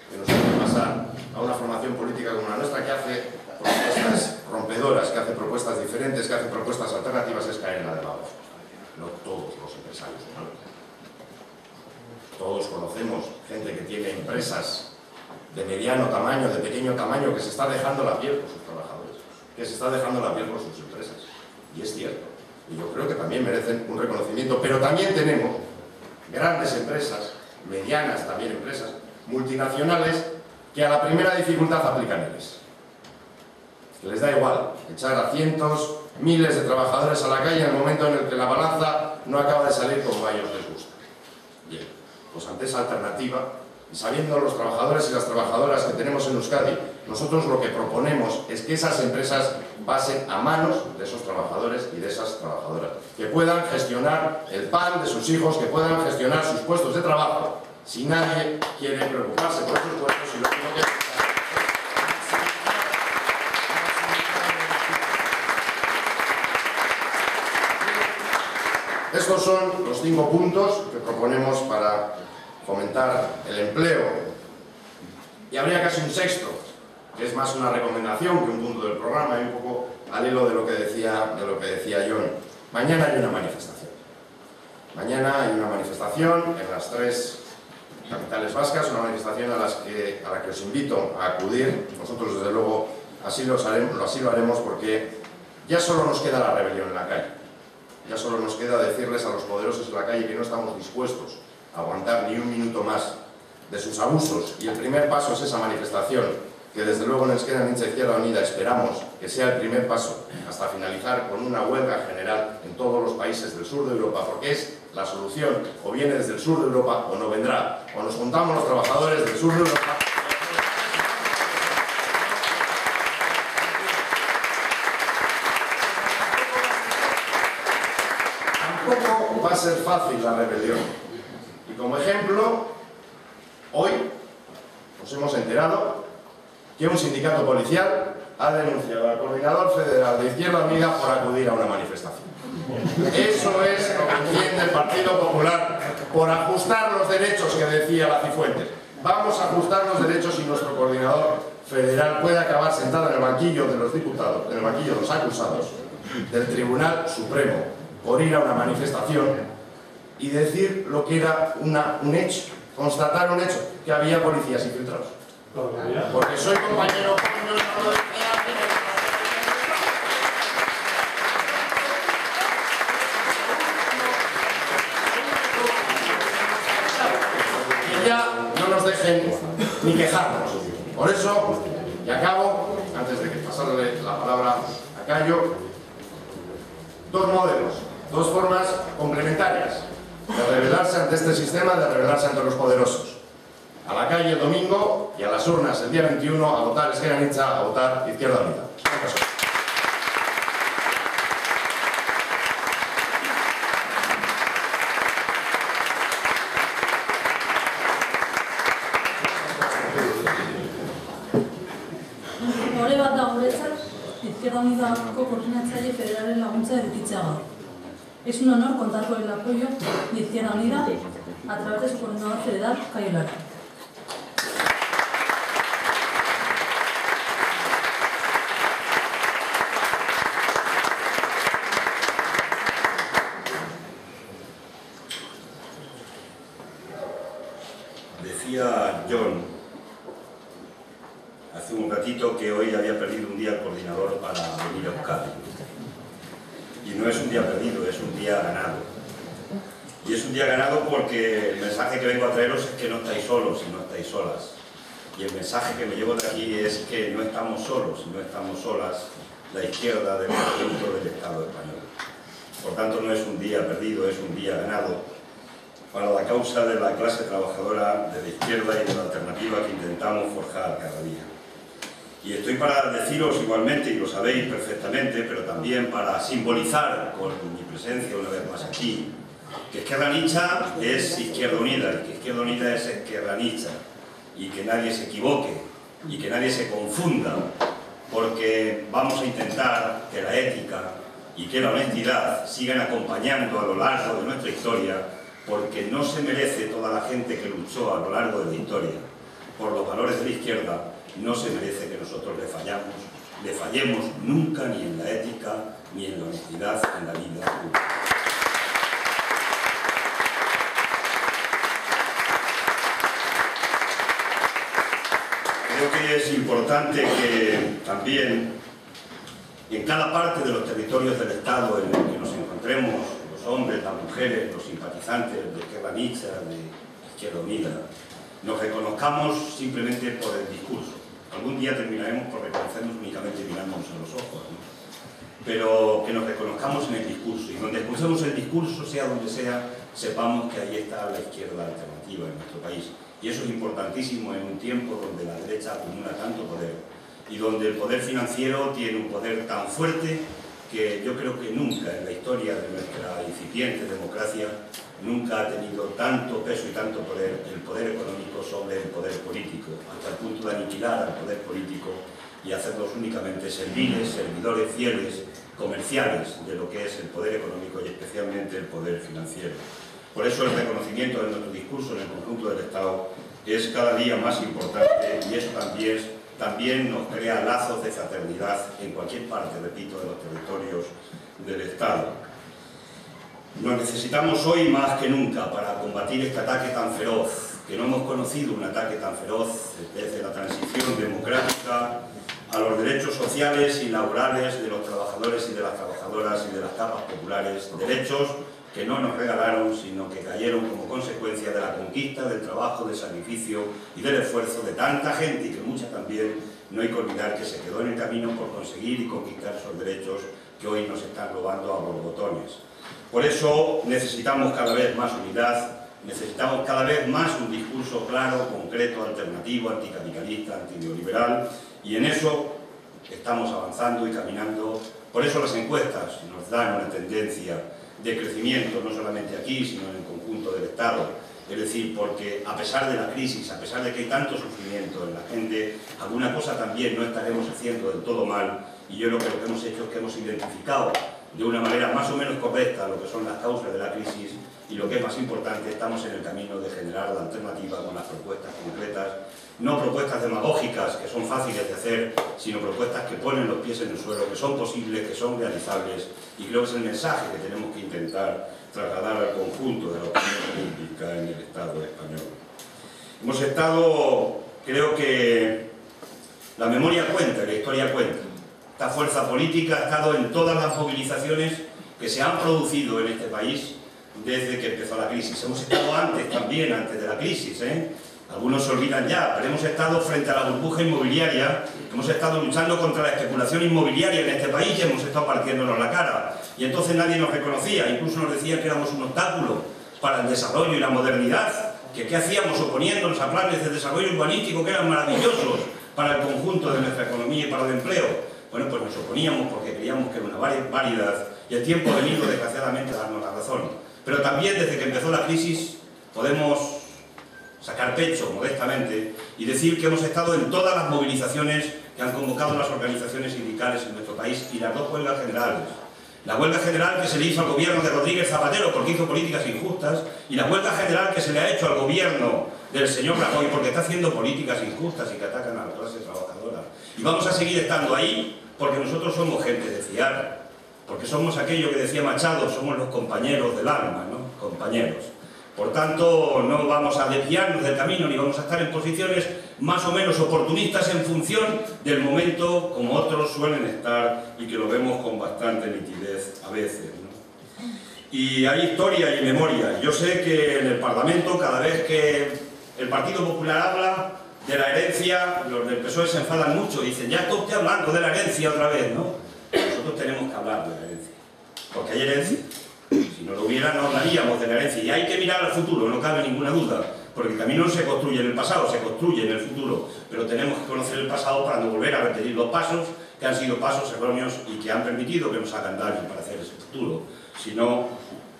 que nos puede pasar a una formación política como la nuestra, que hace propuestas rompedoras, que hace propuestas diferentes, que hace propuestas alternativas, es caer en la demagogia. No todos los empresarios, ¿no? Todos conocemos gente que tiene empresas de mediano tamaño, de pequeño tamaño, que se está dejando la piel por sus trabajadores, que se está dejando la piel por sus empresas. Y es cierto. Y yo creo que también merecen un reconocimiento. Pero también tenemos grandes empresas, medianas también empresas, multinacionales, que a la primera dificultad aplican ERES. Que les da igual echar a cientos, miles de trabajadores a la calle en el momento en el que la balanza no acaba de salir como a ellos les gusta. Bien, pues ante esa alternativa, y sabiendo los trabajadores y las trabajadoras que tenemos en Euskadi, nosotros lo que proponemos es que esas empresas pasen a manos de esos trabajadores y de esas trabajadoras, que puedan gestionar el pan de sus hijos, que puedan gestionar sus puestos de trabajo, si nadie quiere preocuparse por esos puestos y lo único que... Estos son los 5 puntos que proponemos para fomentar el empleo. Y habría casi un sexto, que es más una recomendación que un punto del programa, y un poco al hilo de lo que decía Jon. Mañana hay una manifestación. Mañana hay una manifestación en las 3 capitales vascas, una manifestación a la que os invito a acudir. Nosotros, desde luego, así lo haremos porque ya solo nos queda la rebelión en la calle. Ya solo nos queda decirles a los poderosos en la calle que no estamos dispuestos a aguantar ni un minuto más de sus abusos, y el primer paso es esa manifestación, que desde luego en Ezker Anitza Izquierda Unida esperamos que sea el primer paso hasta finalizar con una huelga general en todos los países del sur de Europa, porque es la solución, o viene desde el sur de Europa o no vendrá, o nos juntamos los trabajadores del sur de Europa. Tampoco va a ser fácil la rebelión, y como ejemplo, hoy nos hemos enterado que un sindicato policial ha denunciado al coordinador federal de Izquierda Unida por acudir a una manifestación. Eso es lo que entiende el Partido Popular por ajustar los derechos que decía la Cifuentes. Vamos a ajustar los derechos y nuestro coordinador federal puede acabar sentado en el banquillo de los diputados, en el banquillo de los acusados del Tribunal Supremo por ir a una manifestación y decir lo que era un hecho, constatar un hecho, que había policías infiltrados. Porque soy compañero con no lo decía. Y ya no nos dejen ni quejarnos. Por eso, y acabo, antes de que pasarle la palabra a Cayo, dos modelos, dos formas complementarias de rebelarse ante este sistema, de rebelarse ante los poderosos. A la calle el domingo y a las urnas el día 21 a votar Ezker Anitza, a votar Izquierda Unida. Hore bat da guretzat, Izquierda Unidako koordinatzaile federalen laguntza edukitzea gaur. Es un honor contar con el apoyo de Izquierda Unida a través de su coordinador federal, Cayo Lara. Decía John hace un ratito que hoy había perdido un día el coordinador para venir a Euskadi. Y no es un día perdido, es un día ganado. Y es un día ganado porque el mensaje que vengo a traeros es que no estáis solos y no estáis solas. Y el mensaje que me llevo de aquí es que no estamos solos y no estamos solas la izquierda del conjunto del Estado español. Por tanto, no es un día perdido, es un día ganado para la causa de la clase trabajadora, de la izquierda y de la alternativa que intentamos forjar cada día. Y estoy para deciros igualmente, y lo sabéis perfectamente, pero también para simbolizar con mi presencia una vez más aquí, que Ezker Anitza es Izquierda Unida, y que Izquierda Unida es Ezker Anitza, y que nadie se equivoque, y que nadie se confunda, porque vamos a intentar que la ética y que la honestidad sigan acompañando a lo largo de nuestra historia, porque no se merece toda la gente que luchó a lo largo de la historia por los valores de la izquierda, no se merece que nosotros le fallemos nunca, ni en la ética, ni en la honestidad, en la vida pública. Creo que es importante que también en cada parte de los territorios del Estado en el que nos encontremos, los hombres, las mujeres, los simpatizantes de Ezker Anitza, de Izquierda Unida, nos reconozcamos simplemente por el discurso. Algún día terminaremos por reconocernos únicamente mirándonos a los ojos, ¿no? Pero que nos reconozcamos en el discurso, y donde escuchemos el discurso, sea donde sea, sepamos que ahí está la izquierda alternativa en nuestro país. Y eso es importantísimo en un tiempo donde la derecha acumula tanto poder y donde el poder financiero tiene un poder tan fuerte que yo creo que nunca en la historia de nuestra incipiente democracia nunca ha tenido tanto peso y tanto poder el poder económico sobre el poder político, hasta el punto de aniquilar al poder político y hacerlos únicamente serviles, servidores fieles, comerciales de lo que es el poder económico y especialmente el poder financiero. Por eso el reconocimiento de nuestro discurso en el conjunto del Estado es cada día más importante, y eso también nos crea lazos de fraternidad en cualquier parte, repito, de los territorios del Estado. Nos necesitamos hoy más que nunca para combatir este ataque tan feroz, que no hemos conocido un ataque tan feroz desde la transición democrática a los derechos sociales y laborales de los trabajadores y de las trabajadoras y de las capas populares, derechos que no nos regalaron, sino que cayeron como consecuencia de la conquista, del trabajo, del sacrificio y del esfuerzo de tanta gente, y que mucha también, no hay que olvidar que se quedó en el camino por conseguir y conquistar esos derechos que hoy nos están robando a borbotones. Por eso necesitamos cada vez más unidad, necesitamos cada vez más un discurso claro, concreto, alternativo, anticapitalista, antineoliberal, y en eso estamos avanzando y caminando. Por eso las encuestas nos dan una tendencia de crecimiento, no solamente aquí, sino en el conjunto del Estado. Es decir, porque a pesar de la crisis, a pesar de que hay tanto sufrimiento en la gente, alguna cosa también no estaremos haciendo del todo mal, y yo creo que lo que hemos hecho es que hemos identificado de una manera más o menos correcta lo que son las causas de la crisis, y lo que es más importante, estamos en el camino de generar la alternativa con las propuestas concretas, no propuestas demagógicas que son fáciles de hacer, sino propuestas que ponen los pies en el suelo, que son posibles, que son realizables, y creo que es el mensaje que tenemos que intentar trasladar al conjunto de la opinión pública en el Estado español. Hemos estado, creo que la memoria cuenta, la historia cuenta. Esta fuerza política ha estado en todas las movilizaciones que se han producido en este país desde que empezó la crisis. Hemos estado antes también, antes de la crisis, Algunos se olvidan ya, pero hemos estado frente a la burbuja inmobiliaria, hemos estado luchando contra la especulación inmobiliaria en este país y hemos estado partiéndonos la cara. Y entonces nadie nos reconocía, incluso nos decía que éramos un obstáculo para el desarrollo y la modernidad, que qué hacíamos oponiéndonos a planes de desarrollo urbanístico que eran maravillosos para el conjunto de nuestra economía y para el empleo. Bueno, pues nos oponíamos porque creíamos que era una variedad, y el tiempo ha venido desgraciadamente a darnos la razón. Pero también desde que empezó la crisis podemos sacar pecho modestamente y decir que hemos estado en todas las movilizaciones que han convocado las organizaciones sindicales en nuestro país, y las dos huelgas generales. La huelga general que se le hizo al gobierno de Rodríguez Zapatero porque hizo políticas injustas, y la huelga general que se le ha hecho al gobierno del señor Rajoy porque está haciendo políticas injustas y que atacan a la clase trabajadora. Y vamos a seguir estando ahí porque nosotros somos gente de fiar, porque somos aquello que decía Machado, somos los compañeros del alma, ¿no? Compañeros. Por tanto, no vamos a desviarnos del camino ni vamos a estar en posiciones más o menos oportunistas en función del momento, como otros suelen estar y que lo vemos con bastante nitidez a veces, ¿no? Y hay historia y memoria. Yo sé que en el Parlamento, cada vez que el Partido Popular habla de la herencia, los del PSOE se enfadan mucho y dicen, ya está usted hablando de la herencia otra vez, ¿no? Nosotros tenemos que hablar de la herencia, porque hay herencia. Si no lo hubiera, no hablaríamos de la herencia. Y hay que mirar al futuro, no cabe ninguna duda, porque el camino no se construye en el pasado, se construye en el futuro. Pero tenemos que conocer el pasado para no volver a repetir los pasos que han sido pasos erróneos y que han permitido que nos hagan daño para hacer ese futuro. Si no,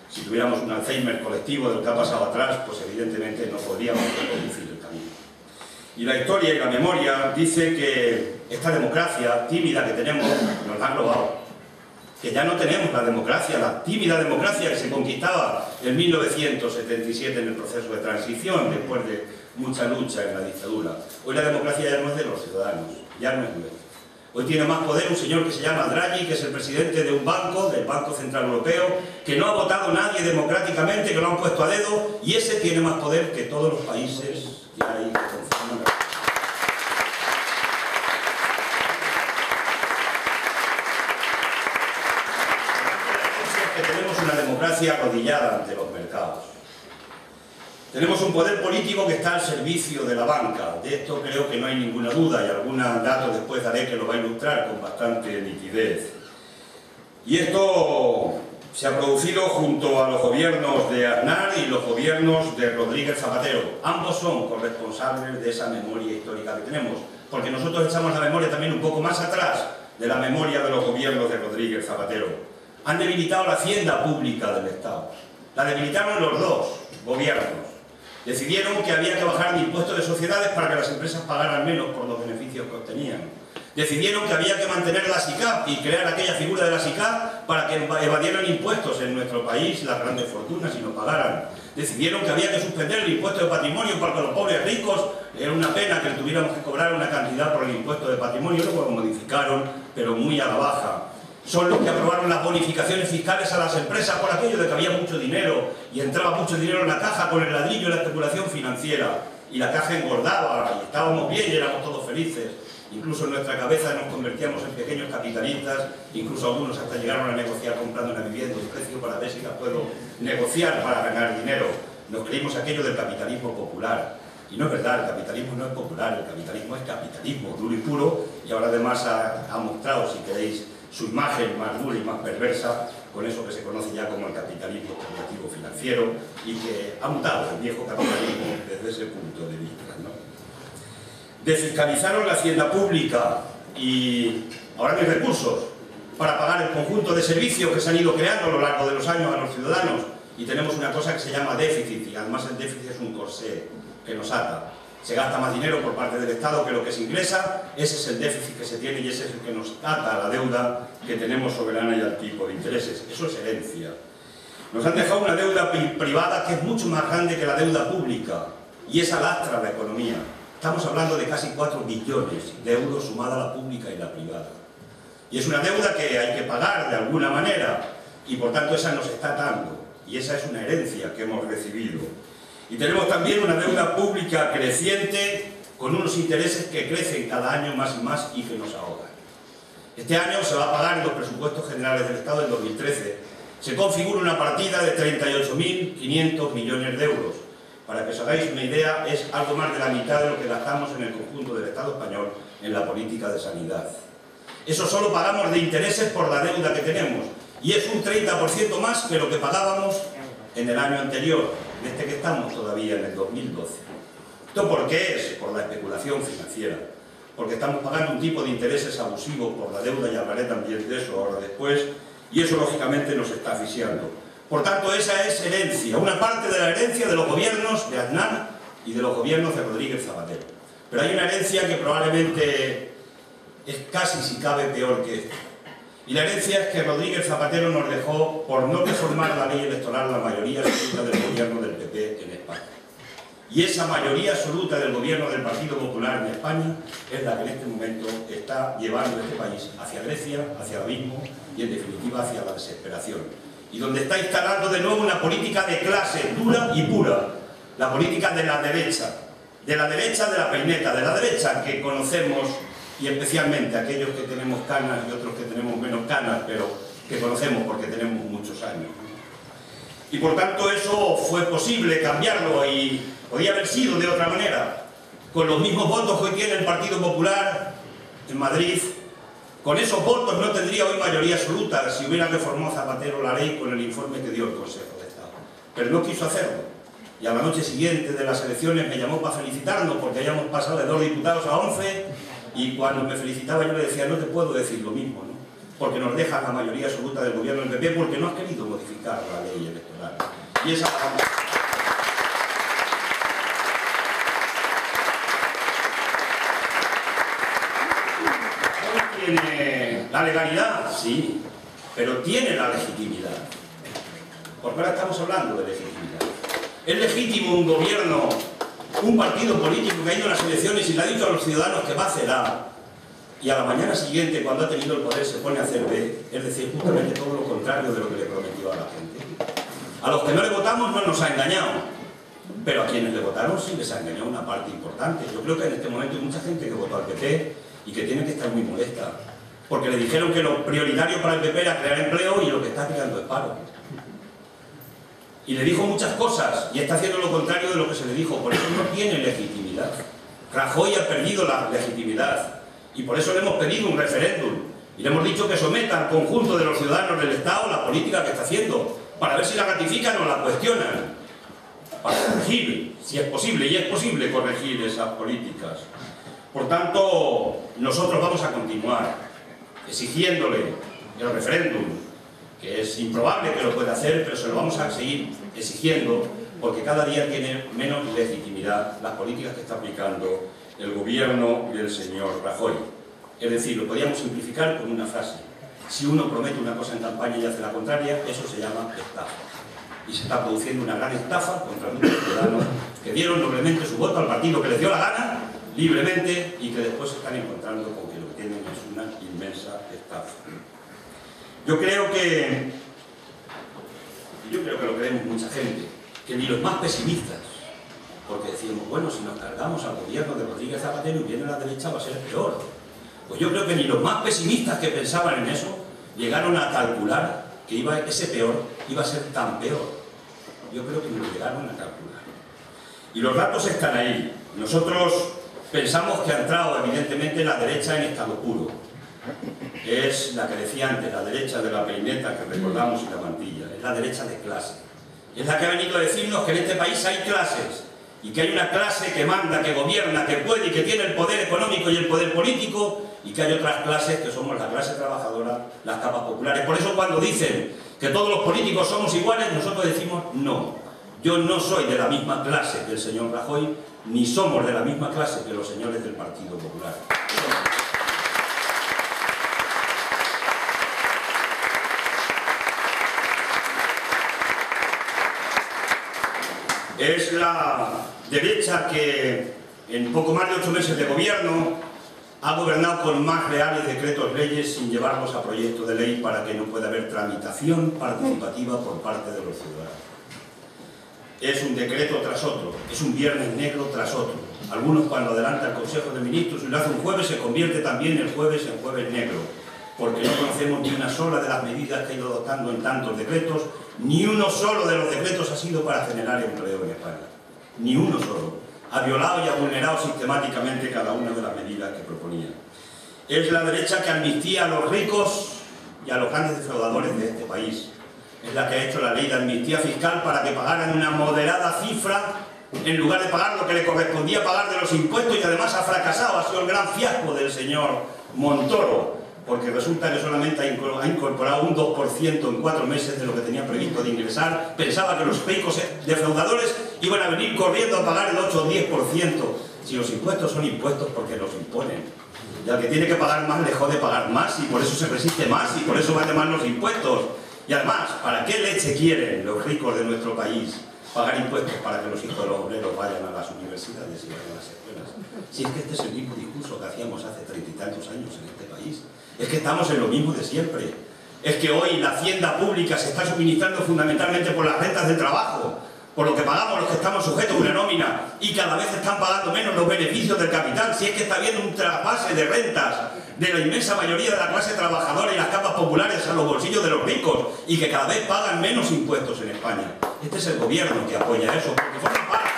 si tuviéramos un Alzheimer colectivo de lo que ha pasado atrás, pues evidentemente no podríamos reconducir el camino. Y la historia y la memoria dice que esta democracia tímida que tenemos nos la han robado. Que ya no tenemos la democracia, la tímida democracia que se conquistaba en 1977 en el proceso de transición, después de mucha lucha en la dictadura. Hoy la democracia ya no es de los ciudadanos, ya no es nuestra. Hoy tiene más poder un señor que se llama Draghi, que es el presidente de un banco, del Banco Central Europeo, que no ha votado nadie democráticamente, que lo han puesto a dedo, y ese tiene más poder que todos los países que hay que conforman la... democracia arrodillada ante los mercados. Tenemos un poder político que está al servicio de la banca. De esto creo que no hay ninguna duda, y algún dato después daré que lo va a ilustrar con bastante nitidez. Y esto se ha producido junto a los gobiernos de Aznar y los gobiernos de Rodríguez Zapatero. Ambos son corresponsables de esa memoria histórica que tenemos, porque nosotros echamos la memoria también un poco más atrás de la memoria de los gobiernos de Rodríguez Zapatero. Han debilitado la hacienda pública del Estado. La debilitaron los dos gobiernos. Decidieron que había que bajar el impuesto de sociedades para que las empresas pagaran menos por los beneficios que obtenían. Decidieron que había que mantener la SICAP y crear aquella figura de la SICAP para que evadieran impuestos en nuestro país las grandes fortunas y no pagaran. Decidieron que había que suspender el impuesto de patrimonio para que los pobres ricos era una pena que tuviéramos que cobrar una cantidad por el impuesto de patrimonio. Luego lo modificaron, pero muy a la baja. Son los que aprobaron las bonificaciones fiscales a las empresas por aquello de que había mucho dinero y entraba mucho dinero en la caja con el ladrillo y la especulación financiera, y la caja engordaba y estábamos bien y éramos todos felices. Incluso en nuestra cabeza nos convertíamos en pequeños capitalistas, incluso algunos hasta llegaron a negociar comprando una vivienda, un precio para ver si la puedo negociar para ganar dinero. Nos creímos aquello del capitalismo popular. Y no es verdad, el capitalismo no es popular, el capitalismo es capitalismo duro y puro, y ahora además ha mostrado, si queréis, su imagen más dura y más perversa con eso que se conoce ya como el capitalismo alternativo financiero y que ha mutado el viejo capitalismo desde ese punto de vista, ¿no? Desfiscalizaron la hacienda pública y ahora no hay recursos para pagar el conjunto de servicios que se han ido creando a lo largo de los años a los ciudadanos y tenemos una cosa que se llama déficit y además el déficit es un corsé que nos ata. Se gasta más dinero por parte del Estado que lo que se ingresa, ese es el déficit que se tiene y ese es el que nos ata a la deuda que tenemos soberana y al tipo de intereses. Eso es herencia. Nos han dejado una deuda privada que es mucho más grande que la deuda pública y esa lastra la economía. Estamos hablando de casi 4 billones de euros sumada la pública y la privada. Y es una deuda que hay que pagar de alguna manera y por tanto esa nos está atando y esa es una herencia que hemos recibido. Y tenemos también una deuda pública creciente con unos intereses que crecen cada año más y más y que nos ahogan. Este año se va a pagar en los presupuestos generales del Estado en 2013. Se configura una partida de 38.500 millones de euros. Para que os hagáis una idea, es algo más de la mitad de lo que gastamos en el conjunto del Estado español en la política de sanidad. Eso solo pagamos de intereses por la deuda que tenemos y es un 30% más que lo que pagábamos en el año anterior, desde que estamos todavía en el 2012. ¿Esto por qué es? Por la especulación financiera, porque estamos pagando un tipo de intereses abusivos por la deuda y hablaré también de eso ahora después, y eso lógicamente nos está asfixiando. Por tanto, esa es herencia, una parte de la herencia de los gobiernos de Aznar y de los gobiernos de Rodríguez Zapatero. Pero hay una herencia que probablemente es casi, si cabe, peor que esta. Y la herencia es que Rodríguez Zapatero nos dejó, por no reformar la ley electoral, la mayoría absoluta del gobierno del PP en España. Y esa mayoría absoluta del gobierno del Partido Popular en España es la que en este momento está llevando a este país hacia Grecia, hacia el abismo y en definitiva hacia la desesperación. Y donde está instalando de nuevo una política de clase dura y pura, la política de la derecha de la peineta, de la derecha que conocemos y especialmente aquellos que tenemos canas y otros que tenemos menos canas, pero que conocemos porque tenemos muchos años. Y por tanto eso fue posible cambiarlo y podía haber sido de otra manera, con los mismos votos que hoy tiene el Partido Popular en Madrid. Con esos votos no tendría hoy mayoría absoluta si hubiera reformado Zapatero la ley con el informe que dio el Consejo de Estado. Pero no quiso hacerlo. Y a la noche siguiente de las elecciones me llamó para felicitarnos porque hayamos pasado de 2 diputados a 11 y cuando me felicitaba yo le decía no te puedo decir lo mismo, ¿no? Porque nos deja la mayoría absoluta del gobierno del PP porque no has querido modificar la ley electoral. Y esa ¿tiene la legalidad? Sí, pero tiene la legitimidad. Porque ahora estamos hablando de legitimidad. ¿Es legítimo un gobierno, un partido político que ha ido a las elecciones y le ha dicho a los ciudadanos que va a hacer A y a la mañana siguiente, cuando ha tenido el poder, se pone a hacer B? Es decir, justamente todo lo contrario de lo que le prometió a la gente. A los que no le votamos no nos ha engañado, pero a quienes le votaron sí les ha engañado una parte importante. Yo creo que en este momento hay mucha gente que votó al PP y que tiene que estar muy molesta, porque le dijeron que lo prioritario para el PP era crear empleo y lo que está creando es paro. Y le dijo muchas cosas y está haciendo lo contrario de lo que se le dijo, por eso no tiene legitimidad. Rajoy ha perdido la legitimidad y por eso le hemos pedido un referéndum y le hemos dicho que someta al conjunto de los ciudadanos del Estado la política que está haciendo, para ver si la ratifican o la cuestionan, para corregir, si es posible, y es posible corregir esas políticas. Por tanto, nosotros vamos a continuar exigiéndole el referéndum, que es improbable que lo pueda hacer, pero se lo vamos a seguir exigiendo, porque cada día tiene menos legitimidad las políticas que está aplicando el gobierno del señor Rajoy. Es decir, lo podríamos simplificar con una frase: si uno promete una cosa en campaña y hace la contraria, eso se llama estafa. Y se está produciendo una gran estafa contra muchos ciudadanos que dieron noblemente su voto al partido que les dio la gana, libremente, y que después se están encontrando con que lo que tienen es una inmensa estafa. Yo creo que lo creemos mucha gente, que ni los más pesimistas, porque decimos, bueno, si nos cargamos al gobierno de Rodríguez Zapatero y viene la derecha va a ser peor. Pues yo creo que ni los más pesimistas que pensaban en eso llegaron a calcular que ese peor iba a ser tan peor. Yo creo que ni lo llegaron a calcular. Y los datos están ahí. Nosotros pensamos que ha entrado evidentemente la derecha en estado puro. Es la que decía antes, la derecha de la peineta que recordamos y la mantilla. Es la derecha de clase. Es la que ha venido a decirnos que en este país hay clases y que hay una clase que manda, que gobierna, que puede y que tiene el poder económico y el poder político, y que hay otras clases que somos la clase trabajadora, las capas populares. Por eso cuando dicen que todos los políticos somos iguales, nosotros decimos no. Yo no soy de la misma clase que el señor Rajoy, ni somos de la misma clase que los señores del Partido Popular. Es la derecha que en poco más de 8 meses de gobierno ha gobernado con más reales decretos leyes sin llevarlos a proyecto de ley para que no pueda haber tramitación participativa por parte de los ciudadanos. Es un decreto tras otro, es un viernes negro tras otro. Algunos cuando adelanta el Consejo de Ministros y lo hace un jueves se convierte también el jueves en jueves negro, porque no conocemos ni una sola de las medidas que ha ido adoptando en tantos decretos, ni uno solo de los decretos ha sido para generar empleo en España. Ni uno solo. Ha violado y ha vulnerado sistemáticamente cada una de las medidas que proponía. Es la derecha que amnistía a los ricos y a los grandes defraudadores de este país. Es la que ha hecho la ley de amnistía fiscal para que pagaran una moderada cifra en lugar de pagar lo que le correspondía pagar de los impuestos, y además ha fracasado. Ha sido el gran fiasco del señor Montoro, porque resulta que solamente ha incorporado un 2% en 4 meses de lo que tenía previsto de ingresar. Pensaba que los ricos defraudadores iban a venir corriendo a pagar el 8 o 10%. Si los impuestos son impuestos porque los imponen. Y al que tiene que pagar más dejó de pagar más, y por eso se resiste más, y por eso van de más los impuestos. Y además, ¿para qué leche quieren los ricos de nuestro país pagar impuestos para que los hijos de los obreros vayan a las universidades y vayan a las escuelas? Si es que este es el mismo discurso que hacíamos hace 30 y tantos años en este país. Es que estamos en lo mismo de siempre. Es que hoy la hacienda pública se está suministrando fundamentalmente por las rentas del trabajo, por lo que pagamos los que estamos sujetos a una nómina, y cada vez están pagando menos los beneficios del capital. Si es que está habiendo un trasvase de rentas de la inmensa mayoría de la clase trabajadora y las capas populares a los bolsillos de los ricos, y que cada vez pagan menos impuestos en España. Este es el gobierno que apoya eso, porque forma parte.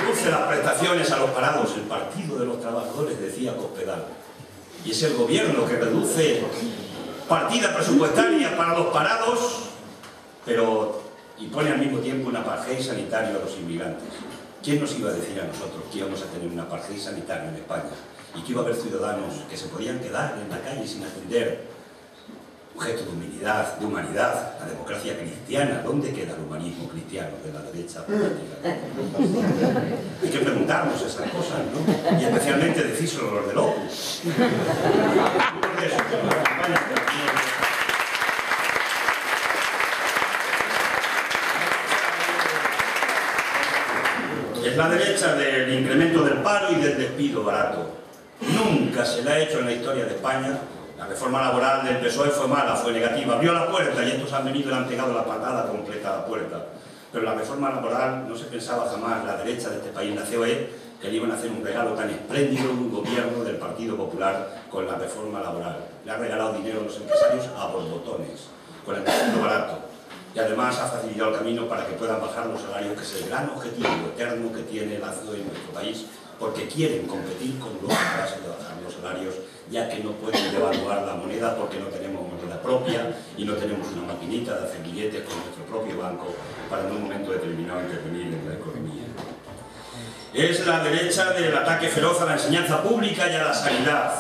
Reduce las prestaciones a los parados, el Partido de los Trabajadores, decía Cospedal. Y es el gobierno que reduce partida presupuestaria para los parados, y pone al mismo tiempo un apartheid sanitario a los inmigrantes. ¿Quién nos iba a decir a nosotros que íbamos a tener un apartheid sanitario en España? Y que iba a haber ciudadanos que se podían quedar en la calle sin atender. Un gesto de humanidad, la democracia cristiana. ¿Dónde queda el humanismo cristiano de la derecha política? Hay que preguntarnos esas cosas, ¿no? Y especialmente decírselo a los del Opus. Es la derecha del incremento del paro y del despido barato. Nunca se le ha hecho en la historia de España. La reforma laboral del PSOE fue mala, fue negativa, abrió la puerta y estos han venido y le han pegado la patada completa a la puerta. Pero la reforma laboral no se pensaba jamás, la derecha de este país, la COE, que le iban a hacer un regalo tan espléndido un gobierno del Partido Popular con la reforma laboral. Le ha regalado dinero a los empresarios a borbotones, con el despido barato. Y además ha facilitado el camino para que puedan bajar los salarios, que es el gran objetivo eterno que tiene la COE en nuestro país, porque quieren competir con los capaces de bajar los salarios, ya que no pueden devaluar la moneda porque no tenemos moneda propia y no tenemos una maquinita de hacer billetes con nuestro propio banco para en un momento determinado intervenir en la economía. Es la derecha del ataque feroz a la enseñanza pública y a la sanidad.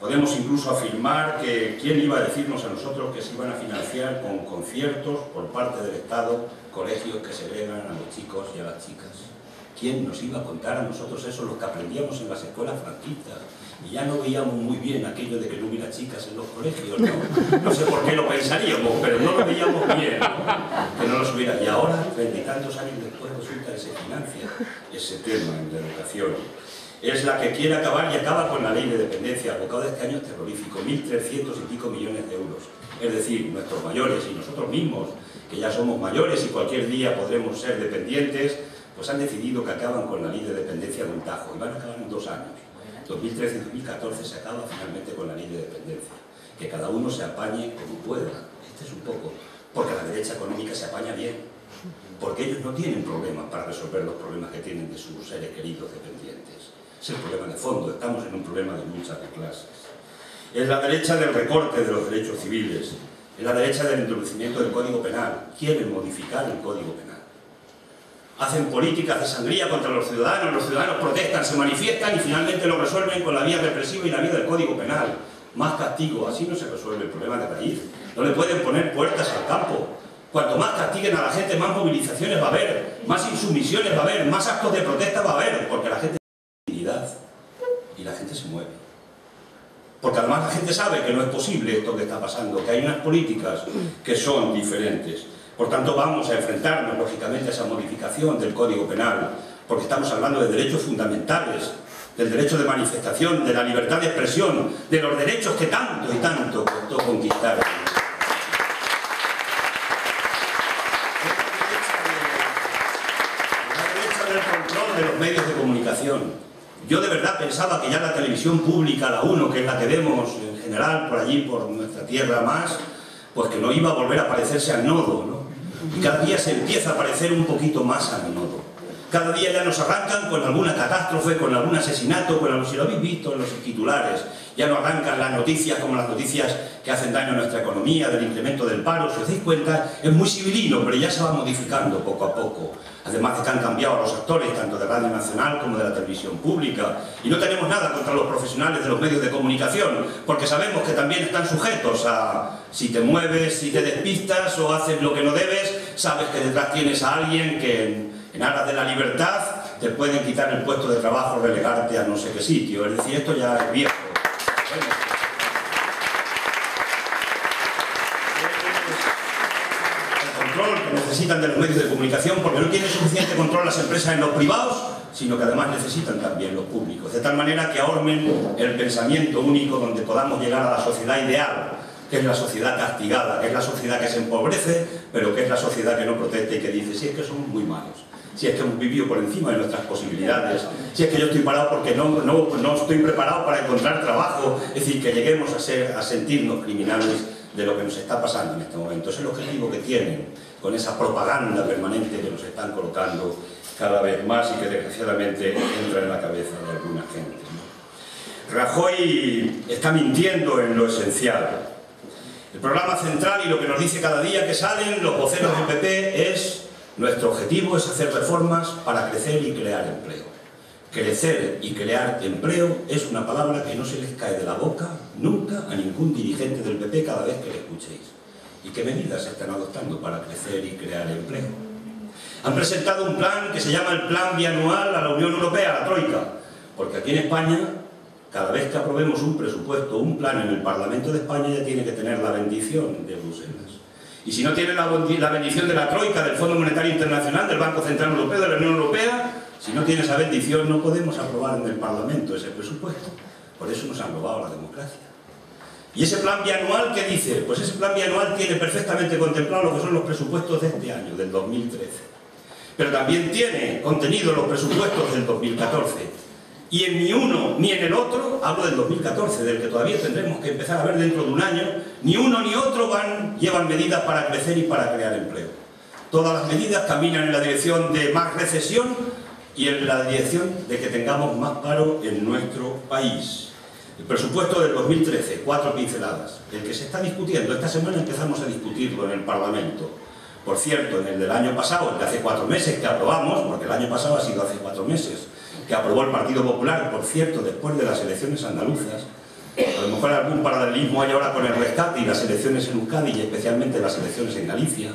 Podemos incluso afirmar que ¿quién iba a decirnos a nosotros que se iban a financiar con conciertos por parte del Estado colegios que segregan a los chicos y a las chicas? ¿Quién nos iba a contar a nosotros eso, los que aprendíamos en las escuelas franquistas? Y ya no veíamos muy bien aquello de que no hubiera chicas en los colegios, ¿no? No sé por qué lo pensaríamos, pero no lo veíamos bien, que no los hubiera. Y ahora, 30 y tantos años después, resulta que se financia ese tema en la educación. es la que quiere acabar y acaba con la ley de dependencia. El bocado de este año es terrorífico, 1.300 y pico millones de euros. Es decir, nuestros mayores y nosotros mismos, que ya somos mayores y cualquier día podremos ser dependientes, pues han decidido que acaban con la ley de dependencia de un tajo, y van a acabar en 2 años. 2013 y 2014 se acaba finalmente con la ley de dependencia. Que cada uno se apañe como pueda. Este es un poco, porque la derecha económica se apaña bien, porque ellos no tienen problemas para resolver los problemas que tienen de sus seres queridos dependientes. Es el problema de fondo, estamos en un problema de lucha de clases. Es la derecha del recorte de los derechos civiles, es la derecha del introducimiento del Código Penal. Quieren modificar el Código Penal. Hacen políticas de sangría contra los ciudadanos protestan, se manifiestan y finalmente lo resuelven con la vía represiva y la vía del Código Penal. Más castigo, así no se resuelve el problema de raíz. No le pueden poner puertas al campo. Cuanto más castiguen a la gente, más movilizaciones va a haber, más insumisiones va a haber, más actos de protesta va a haber, porque la gente tiene dignidad y la gente se mueve. Porque además la gente sabe que no es posible esto que está pasando, que hay unas políticas que son diferentes. Por tanto, vamos a enfrentarnos, lógicamente, a esa modificación del Código Penal, porque estamos hablando de derechos fundamentales, del derecho de manifestación, de la libertad de expresión, de los derechos que tanto y tanto costó conquistar. La derecha del control de los medios de comunicación. Yo de verdad pensaba que ya la televisión pública, la 1, que es la que vemos en general por allí, por nuestra tierra más, pues que no iba a volver a parecerse al nodo, ¿no? Y cada día se empieza a parecer un poquito más al nodo. Cada día ya nos arrancan con alguna catástrofe, con algún asesinato, con algo, si lo habéis visto en los titulares. Ya no arrancan las noticias como las noticias que hacen daño a nuestra economía, del incremento del paro. Si os dais cuenta, es muy civilino, pero ya se va modificando poco a poco. Además de que han cambiado los actores, tanto de Radio Nacional como de la televisión pública. Y no tenemos nada contra los profesionales de los medios de comunicación, porque sabemos que también están sujetos a si te mueves, si te despistas o haces lo que no debes, sabes que detrás tienes a alguien que en aras de la libertad te pueden quitar el puesto de trabajo, relegarte a no sé qué sitio. Es decir, esto ya es viejo. Bueno. El control que necesitan de los medios de comunicación, porque no tienen suficiente control las empresas en los privados, sino que además necesitan también los públicos. De tal manera que ahormen el pensamiento único donde podamos llegar a la sociedad ideal, que es la sociedad castigada, que es la sociedad que se empobrece, pero que es la sociedad que no protege y que dice, si es que somos muy malos, si es que hemos vivido por encima de nuestras posibilidades, si es que yo estoy parado porque no estoy preparado para encontrar trabajo, es decir, que lleguemos a sentirnos criminales de lo que nos está pasando en este momento. Ese es el objetivo que tienen con esa propaganda permanente que nos están colocando cada vez más y que desgraciadamente entra en la cabeza de alguna gente, ¿no? Rajoy está mintiendo en lo esencial. El programa central y lo que nos dice cada día que salen los voceros del PP es: nuestro objetivo es hacer reformas para crecer y crear empleo. Crecer y crear empleo es una palabra que no se les cae de la boca nunca a ningún dirigente del PP cada vez que le escuchéis. ¿Y qué medidas se están adoptando para crecer y crear empleo? Han presentado un plan que se llama el Plan Bianual a la Unión Europea, a la Troika, porque aquí en España, cada vez que aprobemos un presupuesto, un plan en el Parlamento de España, ya tiene que tener la bendición de Bruselas. Y si no tiene la bendición de la Troika, del Fondo Monetario Internacional, del Banco Central Europeo, de la Unión Europea, si no tiene esa bendición no podemos aprobar en el Parlamento ese presupuesto. Por eso nos han robado la democracia. ¿Y ese plan bianual qué dice? Pues ese plan bianual tiene perfectamente contemplado lo que son los presupuestos de este año, del 2013. Pero también tiene contenido los presupuestos del 2014. Y en ni uno ni en el otro, hablo del 2014, del que todavía tendremos que empezar a ver dentro de un año, ni uno ni otro llevan medidas para crecer y para crear empleo. Todas las medidas caminan en la dirección de más recesión y en la dirección de que tengamos más paro en nuestro país. El presupuesto del 2013, 4 pinceladas. El que se está discutiendo, esta semana empezamos a discutirlo en el Parlamento. Por cierto, en el del año pasado, el de hace 4 meses que aprobamos, porque el año pasado ha sido hace 4 meses, que aprobó el Partido Popular, por cierto, después de las elecciones andaluzas. A lo mejor algún paralelismo hay ahora con el rescate y las elecciones en Euskadi y especialmente las elecciones en Galicia.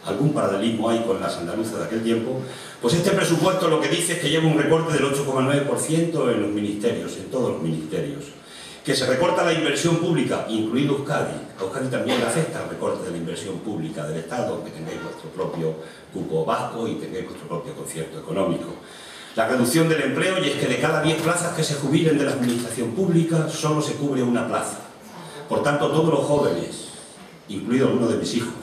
Algún paralelismo hay con las andaluzas de aquel tiempo. Pues este presupuesto lo que dice es que lleva un recorte del 8,9% en los ministerios, en todos los ministerios. Que se recorta la inversión pública, incluido Euskadi. A Euskadi también le afecta el recorte de la inversión pública del Estado, aunque tengáis vuestro propio cupo vasco y tengáis vuestro propio concierto económico. La reducción del empleo, y es que de cada 10 plazas que se jubilen de la administración pública, solo se cubre una plaza. Por tanto, todos los jóvenes, incluido uno de mis hijos,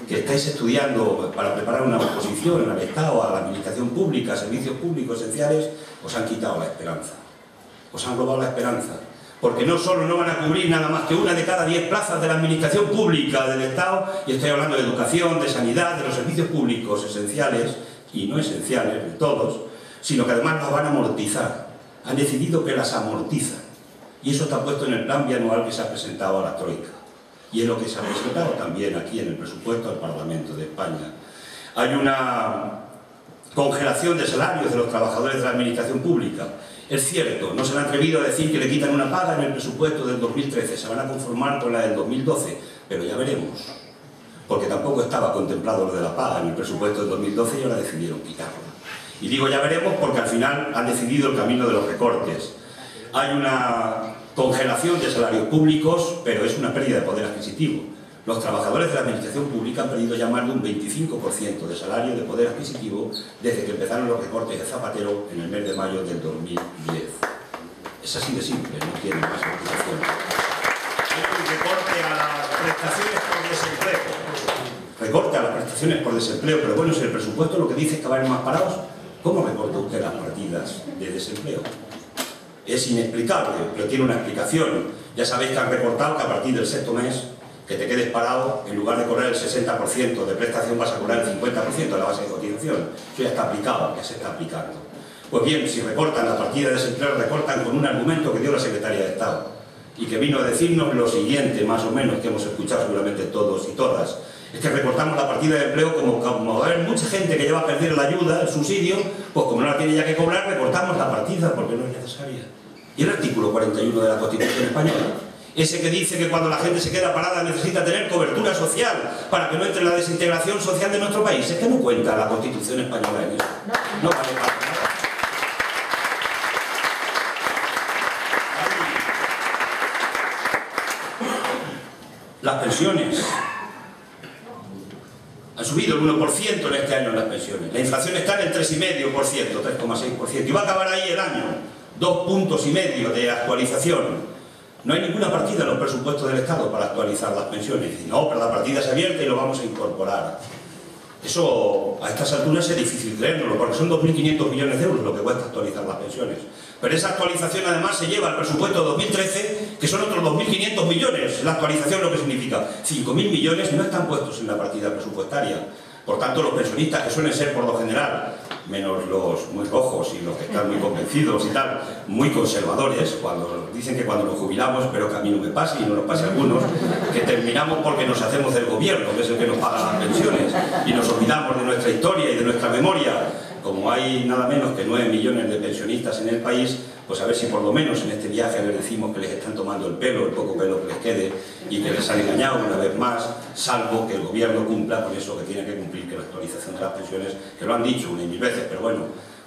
que estáis estudiando para preparar una oposición al Estado, a la administración pública, a servicios públicos esenciales, os han quitado la esperanza. Os han robado la esperanza. Porque no solo no van a cubrir nada más que una de cada 10 plazas de la administración pública del Estado, y estoy hablando de educación, de sanidad, de los servicios públicos esenciales y no esenciales, de todos, sino que además las van a amortizar. Han decidido que las amortizan. Y eso está puesto en el plan bianual que se ha presentado a la Troika. Y es lo que se ha presentado también aquí en el presupuesto del Parlamento de España. Hay una congelación de salarios de los trabajadores de la administración pública. Es cierto, no se han atrevido a decir que le quitan una paga en el presupuesto del 2013, se van a conformar con la del 2012, pero ya veremos. Porque tampoco estaba contemplado lo de la paga en el presupuesto del 2012 y ahora decidieron quitarlo. Y digo ya veremos porque al final han decidido el camino de los recortes. Hay una congelación de salarios públicos, pero es una pérdida de poder adquisitivo. Los trabajadores de la administración pública han perdido ya más de un 25% de salario de poder adquisitivo desde que empezaron los recortes de Zapatero en el mes de mayo del 2010. Es así de simple, no tiene más explicación. Hay un recorte a las prestaciones por desempleo. Recorte a las prestaciones por desempleo, pero bueno, si el presupuesto lo que dice es que van a ir más parados, ¿cómo recorta usted las partidas de desempleo? Es inexplicable, pero tiene una explicación. Ya sabéis que han recortado que a partir del sexto mes que te quedes parado, en lugar de cobrar el 60% de prestación vas a cobrar el 50% de la base de cotización. Eso ya está aplicado, ya se está aplicando. Pues bien, si recortan la partida de desempleo, recortan con un argumento que dio la Secretaría de Estado y que vino a decirnos lo siguiente, más o menos, que hemos escuchado seguramente todos y todas. Es que recortamos la partida de empleo, como va a haber mucha gente que ya va a perder la ayuda, el subsidio, pues como no la tiene ya que cobrar, recortamos la partida porque no es necesaria. Y el artículo 41 de la Constitución española, ese que dice que cuando la gente se queda parada necesita tener cobertura social para que no entre en la desintegración social de nuestro país, es que no cuenta la Constitución española en eso. No vale para nada. Las pensiones han subido el 1% en este año en las pensiones. La inflación está en el 3,5%, 3,6%. Y va a acabar ahí el año. 2,5 puntos de actualización. No hay ninguna partida en los presupuestos del Estado para actualizar las pensiones. No, pero la partida se abierta y lo vamos a incorporar. Eso a estas alturas es difícil creérnoslo, porque son 2.500 millones de euros lo que cuesta actualizar las pensiones. Pero esa actualización además se lleva al presupuesto 2013, que son otros 2.500 millones. La actualización lo que significa 5.000 millones no están puestos en la partida presupuestaria. Por tanto, los pensionistas, que suelen ser por lo general, menos los muy rojos y los que están muy convencidos y tal, muy conservadores, cuando dicen que cuando nos jubilamos, pero que a mí no me pase y no nos pase a algunos, que terminamos porque nos hacemos del gobierno, que es el que nos paga las pensiones, y nos olvidamos de nuestra historia y de nuestra memoria. Como hay nada menos que 9 millones de pensionistas en el país, pues a ver si por lo menos en este viaje les decimos que les están tomando el pelo, el poco pelo que les quede, y que les han engañado una vez más, salvo que el gobierno cumpla con eso que tiene que cumplir, que la actualización de las pensiones, que lo han dicho una y mil veces, pero bueno,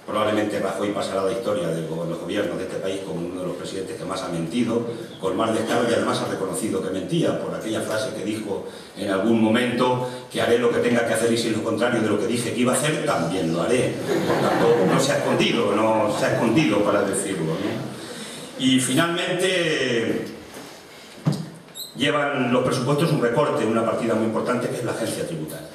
probablemente Rajoy pasará a la historia de los gobiernos de este país como uno de los presidentes que más ha mentido, con más descaro, y además ha reconocido que mentía por aquella frase que dijo en algún momento, que haré lo que tenga que hacer y si es lo contrario de lo que dije que iba a hacer, también lo haré. Por tanto, no se ha escondido para decirlo, ¿no? Y finalmente llevan los presupuestos un recorte en una partida muy importante que es la agencia tributaria.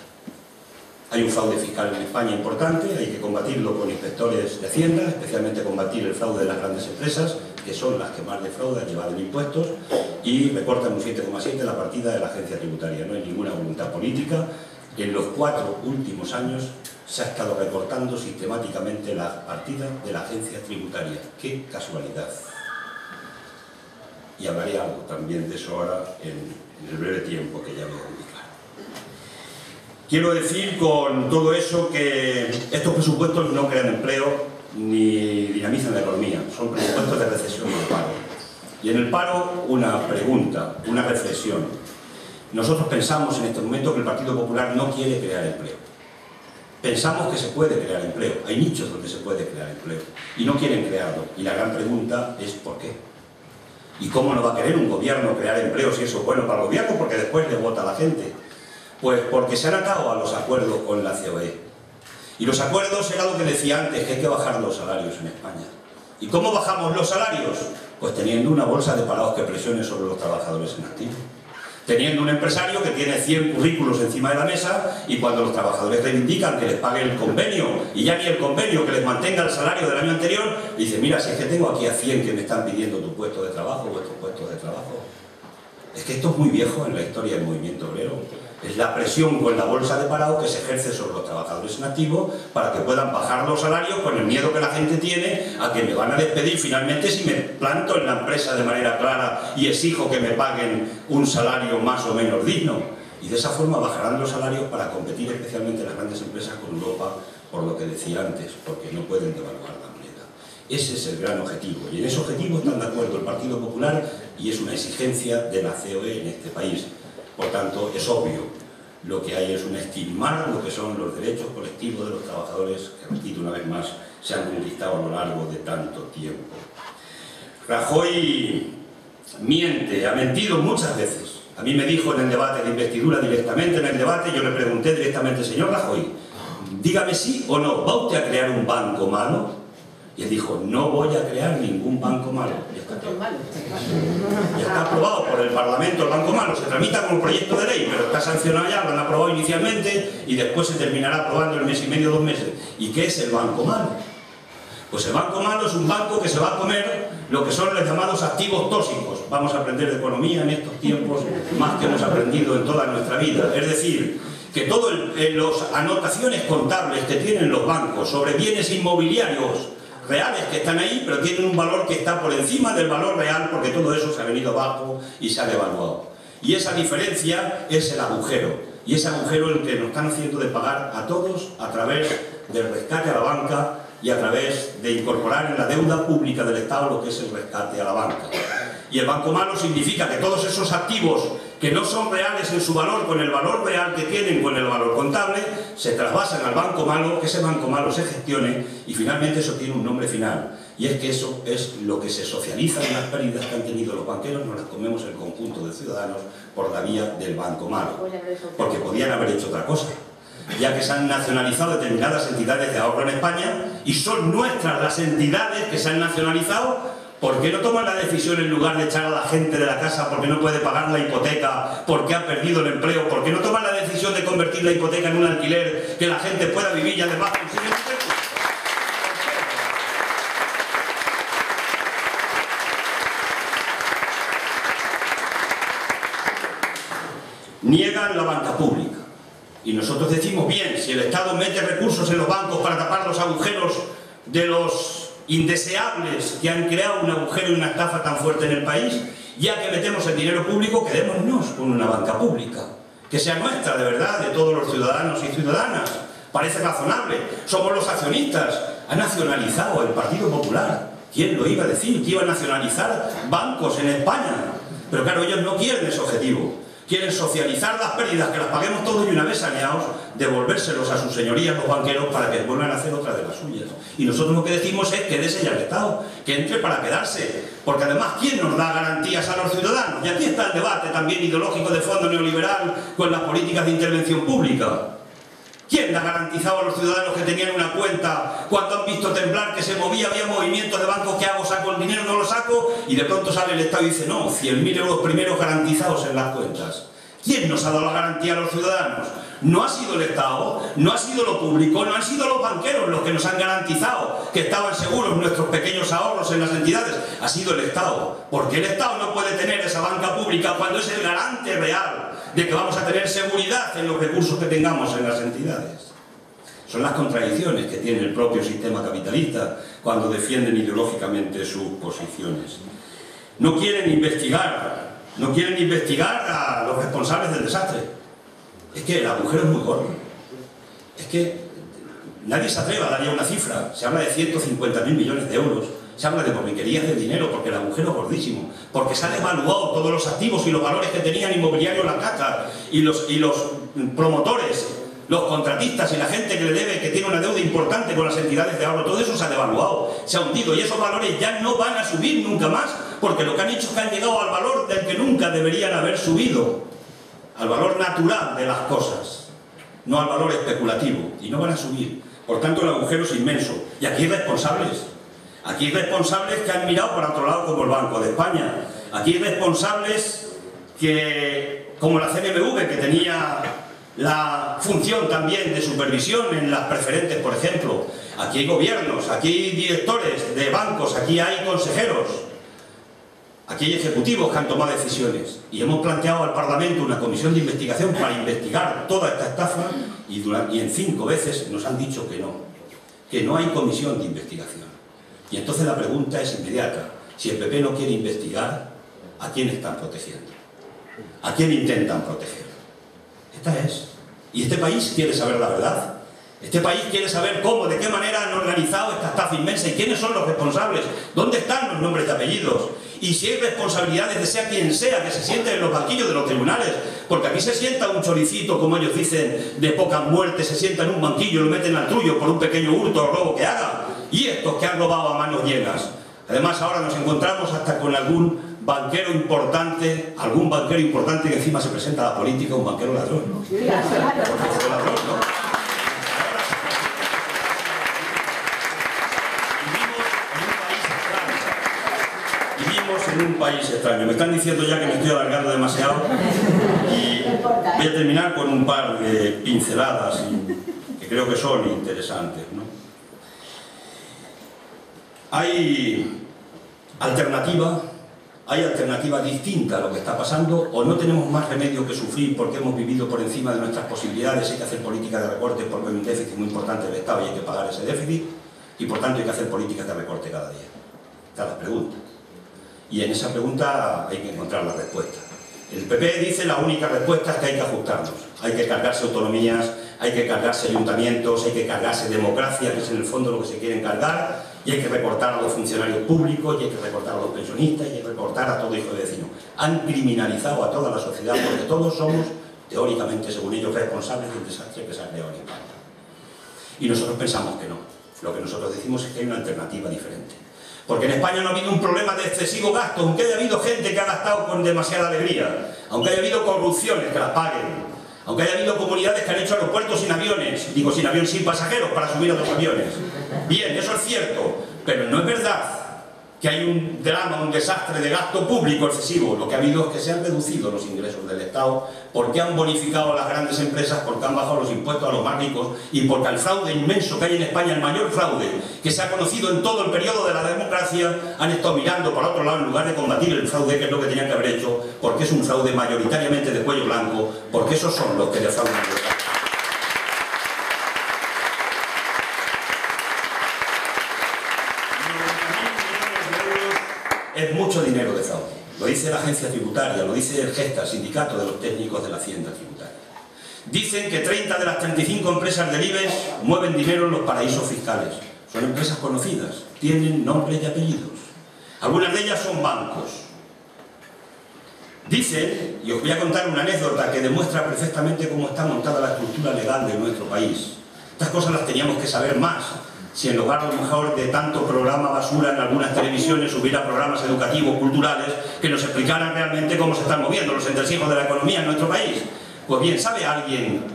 Hay un fraude fiscal en España importante, hay que combatirlo con inspectores de Hacienda, especialmente combatir el fraude de las grandes empresas, que son las que más defraudan, llevan impuestos, y recortan un 7,7% la partida de la agencia tributaria. No hay ninguna voluntad política. En los 4 últimos años se ha estado recortando sistemáticamente la partida de la agencia tributaria. ¡Qué casualidad! Y hablaré algo también de eso ahora en el breve tiempo que ya veo muy claro. Quiero decir con todo eso que estos presupuestos no crean empleo ni dinamizan la economía, son presupuestos de recesión del paro. Y en el paro una pregunta, una reflexión. Nosotros pensamos en este momento que el Partido Popular no quiere crear empleo. Pensamos que se puede crear empleo, hay nichos donde se puede crear empleo y no quieren crearlo. Y la gran pregunta es ¿por qué? ¿Y cómo no va a querer un gobierno crear empleo si eso es bueno para el gobierno? Porque después le vota a la gente. Pues porque se han atado a los acuerdos con la COE. Y los acuerdos era lo que decía antes, que hay que bajar los salarios en España. ¿Y cómo bajamos los salarios? Pues teniendo una bolsa de parados que presione sobre los trabajadores en activo. Teniendo un empresario que tiene 100 currículos encima de la mesa y cuando los trabajadores reivindican que les pague el convenio y ya ni el convenio, que les mantenga el salario del año anterior, dice, mira, si es que tengo aquí a 100 que me están pidiendo tu puesto de trabajo, vuestro puesto de trabajo. Es que esto es muy viejo en la historia del movimiento obrero. Es la presión con la bolsa de parado que se ejerce sobre los trabajadores en activo para que puedan bajar los salarios con el miedo que la gente tiene a que me van a despedir finalmente si me planto en la empresa de manera clara y exijo que me paguen un salario más o menos digno. Y de esa forma bajarán los salarios para competir especialmente las grandes empresas con Europa, por lo que decía antes, porque no pueden devaluar la moneda. Ese es el gran objetivo. Y en ese objetivo están de acuerdo el Partido Popular y es una exigencia de la COE en este país. Por tanto, es obvio, lo que hay es un estigmar lo que son los derechos colectivos de los trabajadores, que repito una vez más, se han conquistado a lo largo de tanto tiempo. Rajoy miente, ha mentido muchas veces. A mí me dijo en el debate de investidura directamente, en el debate yo le pregunté directamente, señor Rajoy, dígame sí o no, ¿va usted a crear un banco malo? Y él dijo, no voy a crear ningún banco malo. Ya está aprobado por el Parlamento el banco malo, se tramita como proyecto de ley, pero está sancionado ya, lo han aprobado inicialmente y después se terminará aprobando en el mes y medio, 2 meses. ¿Y qué es el banco malo? Pues el banco malo es un banco que se va a comer lo que son los llamados activos tóxicos. Vamos a aprender de economía en estos tiempos más que hemos aprendido en toda nuestra vida. Es decir, que todas las anotaciones contables que tienen los bancos sobre bienes inmobiliarios reales que están ahí, pero tienen un valor que está por encima del valor real porque todo eso se ha venido abajo y se ha devaluado. Y esa diferencia es el agujero. Y ese agujero es el que nos están haciendo de pagar a todos a través del rescate a la banca y a través de incorporar en la deuda pública del Estado lo que es el rescate a la banca. Y el banco malo significa que todos esos activos que no son reales en su valor, con el valor real que tienen, con el valor contable, se trasvasan al banco malo, que ese banco malo se gestione y finalmente eso tiene un nombre final. Y es que eso es lo que se socializa en las pérdidas que han tenido los banqueros, nos las comemos el conjunto de ciudadanos por la vía del banco malo. Porque podían haber hecho otra cosa, ya que se han nacionalizado determinadas entidades de ahorro en España y son nuestras las entidades que se han nacionalizado. ¿Por qué no toman la decisión en lugar de echar a la gente de la casa porque no puede pagar la hipoteca, porque ha perdido el empleo? ¿Por qué no toman la decisión de convertir la hipoteca en un alquiler que la gente pueda vivir y además consigue un techo? Niegan la banca pública. Y nosotros decimos, bien, si el Estado mete recursos en los bancos para tapar los agujeros de los indeseables que han creado un agujero y una estafa tan fuerte en el país, ya que metemos el dinero público, quedémonos con una banca pública, que sea nuestra de verdad, de todos los ciudadanos y ciudadanas. Parece razonable, somos los accionistas. Ha nacionalizado el Partido Popular. ¿Quién lo iba a decir? Que iba a nacionalizar bancos en España. Pero claro, ellos no quieren ese objetivo. Quieren socializar las pérdidas, que las paguemos todos y una vez saneados, devolvérselos a sus señorías los banqueros para que vuelvan a hacer otra de las suyas. Y nosotros lo que decimos es que dese ya el Estado, que entre para quedarse. Porque además, ¿quién nos da garantías a los ciudadanos? Y aquí está el debate también ideológico de fondo neoliberal con las políticas de intervención pública. ¿Quién le ha garantizado a los ciudadanos que tenían una cuenta cuando han visto temblar, que se movía, había movimientos de bancos, ¿qué hago? ¿Saco el dinero? ¿No lo saco? Y de pronto sale el Estado y dice, no, 100.000 euros primeros garantizados en las cuentas. ¿Quién nos ha dado la garantía a los ciudadanos? No ha sido el Estado, no ha sido lo público, no han sido los banqueros los que nos han garantizado que estaban seguros nuestros pequeños ahorros en las entidades. Ha sido el Estado. Porque el Estado no puede tener esa banca pública cuando es el garante real de que vamos a tener seguridad en los recursos que tengamos en las entidades. Son las contradicciones que tiene el propio sistema capitalista cuando defienden ideológicamente sus posiciones. No quieren investigar a los responsables del desastre. Es que el agujero es muy gordo. Es que nadie se atreve a darle una cifra. Se habla de 150.000 millones de euros. Se habla de porquerías de dinero, porque el agujero es gordísimo. Porque se han devaluado todos los activos y los valores que tenían inmobiliarios las casas y los promotores, los contratistas y la gente que le debe, que tiene una deuda importante con las entidades de ahorro. Todo eso se ha devaluado, se ha hundido y esos valores ya no van a subir nunca más, porque lo que han hecho es que han llegado al valor del que nunca deberían haber subido, al valor natural de las cosas, no al valor especulativo, y no van a subir. Por tanto, el agujero es inmenso. Y aquí hay responsables. Aquí hay responsables que han mirado para otro lado, como el Banco de España. Aquí hay responsables que, como la CNMV, que tenía la función también de supervisión en las preferentes, por ejemplo. Aquí hay gobiernos, aquí hay directores de bancos, aquí hay consejeros, aquí hay ejecutivos que han tomado decisiones. Y hemos planteado al Parlamento una comisión de investigación para investigar toda esta estafa y en 5 veces nos han dicho que no hay comisión de investigación. Y entonces la pregunta es inmediata. Si el PP no quiere investigar, ¿a quién están protegiendo? ¿A quién intentan proteger? Esta es. Y este país quiere saber la verdad. Este país quiere saber cómo, de qué manera han organizado esta estafa inmensa y quiénes son los responsables, dónde están los nombres y apellidos. Y si hay responsabilidades de sea quien sea que se siente en los banquillos de los tribunales, porque aquí se sienta un choricito, como ellos dicen, de poca muerte, se sienta en un banquillo y lo meten al trullo por un pequeño hurto o robo que haga. Y estos que han robado a manos llenas. Además, ahora nos encontramos hasta con algún banquero importante que encima se presenta a la política, un banquero ladrón, ¿no? Ladrón, ¿no? En un país extraño. Me están diciendo ya que me estoy alargando demasiado y voy a terminar con un par de pinceladas que creo que son interesantes, ¿no? Hay alternativa distinta a lo que está pasando, o no tenemos más remedio que sufrir porque hemos vivido por encima de nuestras posibilidades, hay que hacer políticas de recorte porque hay un déficit muy importante del Estado y hay que pagar ese déficit, y por tanto hay que hacer políticas de recorte cada día. Esta es la pregunta. Y en esa pregunta hay que encontrar la respuesta. El PP dice la única respuesta es que hay que ajustarnos. Hay que cargarse autonomías, hay que cargarse ayuntamientos, hay que cargarse democracia, que es en el fondo lo que se quieren cargar, y hay que recortar a los funcionarios públicos, y hay que recortar a los pensionistas, y hay que recortar a todo hijo de vecino. Han criminalizado a toda la sociedad porque todos somos, teóricamente, según ellos, responsables del desastre que se ha creado en España. Y nosotros pensamos que no. Lo que nosotros decimos es que hay una alternativa diferente. Porque en España no ha habido un problema de excesivo gasto, aunque haya habido gente que ha gastado con demasiada alegría, aunque haya habido corrupciones que las paguen, aunque haya habido comunidades que han hecho aeropuertos sin aviones, digo sin aviones, sin pasajeros para subir a los aviones. Bien, eso es cierto, pero no es verdad que hay un drama, un desastre de gasto público excesivo. Lo que ha habido es que se han reducido los ingresos del Estado porque han bonificado a las grandes empresas, porque han bajado los impuestos a los más ricos y porque el fraude inmenso que hay en España, el mayor fraude que se ha conocido en todo el periodo de la democracia, han estado mirando para otro lado en lugar de combatir el fraude, que es lo que tenían que haber hecho, porque es un fraude mayoritariamente de cuello blanco, porque esos son los que defraudan al Estado. Es mucho dinero de fraude. Lo dice la agencia tributaria, lo dice el GESTA, el sindicato de los técnicos de la hacienda tributaria. Dicen que 30 de las 35 empresas del IBEX mueven dinero en los paraísos fiscales. Son empresas conocidas, tienen nombres y apellidos. Algunas de ellas son bancos. Dicen, y os voy a contar una anécdota que demuestra perfectamente cómo está montada la estructura legal de nuestro país. Estas cosas las teníamos que saber más. Si en lugar a lo mejor de tanto programa basura en algunas televisiones hubiera programas educativos, culturales, que nos explicaran realmente cómo se están moviendo los entresijos de la economía en nuestro país. Pues bien, ¿sabe alguien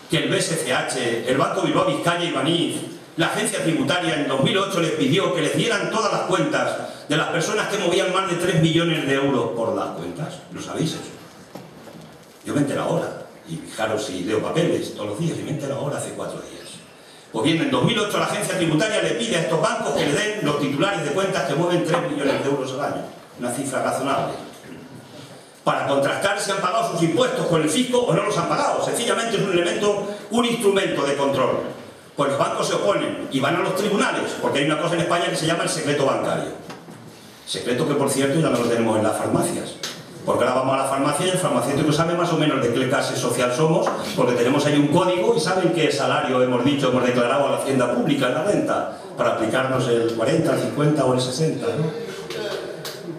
que el BSCH, el Banco Bilbao Vizcaya y Banif, la agencia tributaria en 2008 les pidió que les dieran todas las cuentas de las personas que movían más de 3 millones de euros por las cuentas? ¿Lo sabéis eso? Yo me entero ahora, y fijaros si leo papeles todos los días, y me entero ahora hace 4 días. Pues bien, en 2008 la agencia tributaria le pide a estos bancos que le den los titulares de cuentas que mueven 3 millones de euros al año. Una cifra razonable. Para contrastar si han pagado sus impuestos con el fisco o no los han pagado. Sencillamente es un elemento, un instrumento de control. Pues los bancos se oponen y van a los tribunales, porque hay una cosa en España que se llama el secreto bancario. Secreto que, por cierto, ya no lo tenemos en las farmacias. Porque ahora vamos a la farmacia y el farmacéutico sabe más o menos de qué clase social somos, porque tenemos ahí un código y saben qué salario hemos declarado a la hacienda pública en la renta, para aplicarnos el 40, el 50 o el 60, ¿no?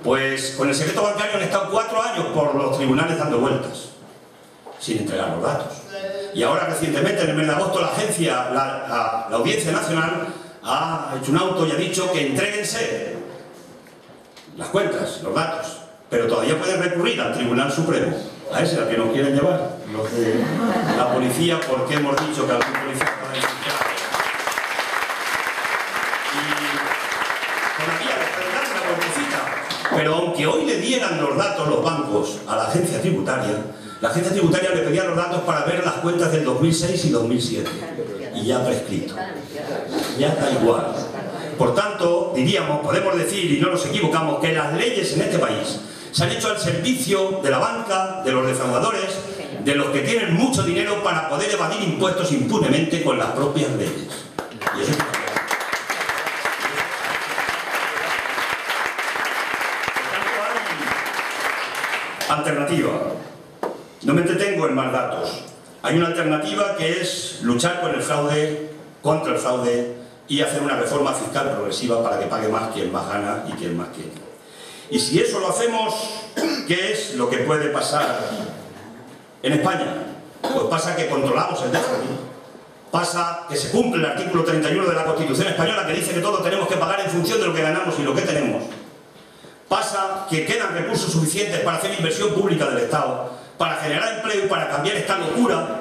Pues con el secreto bancario han estado 4 años por los tribunales dando vueltas, sin entregar los datos. Y ahora recientemente, en el mes de agosto, la agencia, la Audiencia Nacional, ha hecho un auto y ha dicho que entréguense las cuentas, los datos. Pero todavía pueden recurrir al Tribunal Supremo, a ese al que nos quieren llevar los de la policía, porque hemos dicho que algún policía puede Pero aunque hoy le dieran los datos los bancos a la agencia tributaria le pedía los datos para ver las cuentas del 2006 y 2007. Y ya prescrito. Ya está igual. Por tanto, diríamos, podemos decir, y no nos equivocamos, que las leyes en este país se han hecho al servicio de la banca, de los defraudadores, de los que tienen mucho dinero para poder evadir impuestos impunemente con las propias leyes. Y eso es alternativa. No me entretengo en más datos. Hay una alternativa que es luchar con el fraude, contra el fraude y hacer una reforma fiscal progresiva para que pague más quien más gana y quien más quiere. Y si eso lo hacemos, ¿qué es lo que puede pasar en España? Pues pasa que controlamos el déficit. Pasa que se cumple el artículo 31 de la Constitución española que dice que todos tenemos que pagar en función de lo que ganamos y lo que tenemos. Pasa que quedan recursos suficientes para hacer inversión pública del Estado, para generar empleo y para cambiar esta locura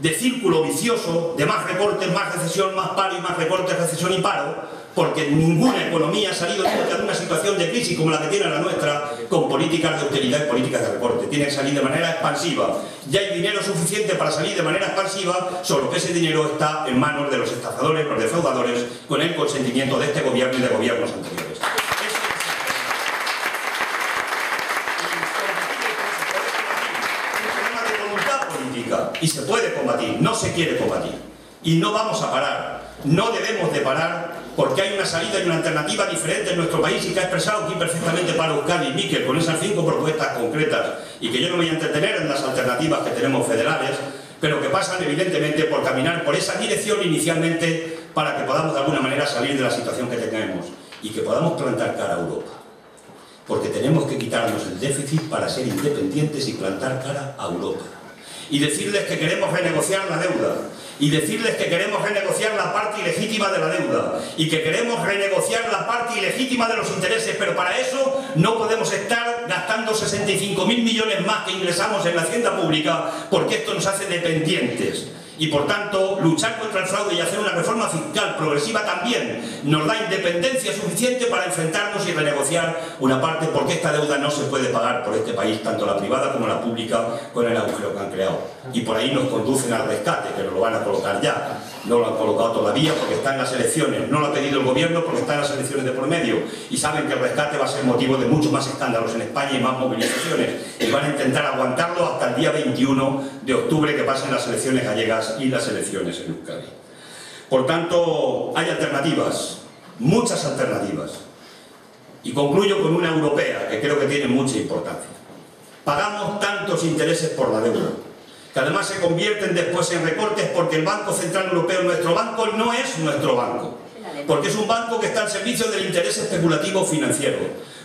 de círculo vicioso, de más recortes, más recesión, más paro y más recortes, recesión y paro, porque ninguna economía ha salido nunca de una situación de crisis como la que tiene la nuestra, con políticas de austeridad y políticas de recorte. Tiene que salir de manera expansiva. Ya hay dinero suficiente para salir de manera expansiva, solo que ese dinero está en manos de los estafadores, los defraudadores, con el consentimiento de este gobierno y de gobiernos anteriores. Y se puede combatir, no se quiere combatir y no vamos a parar, no debemos de parar porque hay una salida y una alternativa diferente en nuestro país y que ha expresado aquí perfectamente para Euskadi Mikel con esas 5 propuestas concretas y que yo no me voy a entretener en las alternativas que tenemos federales, pero que pasan evidentemente por caminar por esa dirección inicialmente para que podamos de alguna manera salir de la situación que tenemos y que podamos plantar cara a Europa, porque tenemos que quitarnos el déficit para ser independientes y plantar cara a Europa. Y decirles que queremos renegociar la deuda, y decirles que queremos renegociar la parte ilegítima de la deuda, y que queremos renegociar la parte ilegítima de los intereses, pero para eso no podemos estar gastando 65.000 millones más que ingresamos en la hacienda pública, porque esto nos hace dependientes. Y por tanto, luchar contra el fraude y hacer una reforma fiscal progresiva también nos da independencia suficiente para enfrentarnos y renegociar una parte, porque esta deuda no se puede pagar por este país, tanto la privada como la pública, con el agujero que han creado. Y por ahí nos conducen al rescate, que nos lo van a colocar ya. No lo han colocado todavía porque está en las elecciones, no lo ha pedido el gobierno porque está en las elecciones de por medio. Y saben que el rescate va a ser motivo de muchos más escándalos en España y más movilizaciones. Y van a intentar aguantarlo hasta el día 21 de octubre que pasen las elecciones gallegas y las elecciones en Euskadi. Por tanto, hay alternativas, muchas alternativas. Y concluyo con una europea que creo que tiene mucha importancia. Pagamos tantos intereses por la deuda, que además se convierten después en recortes porque el Banco Central Europeo, nuestro banco, no es nuestro banco. Porque es un banco que está al servicio del interés especulativo financiero.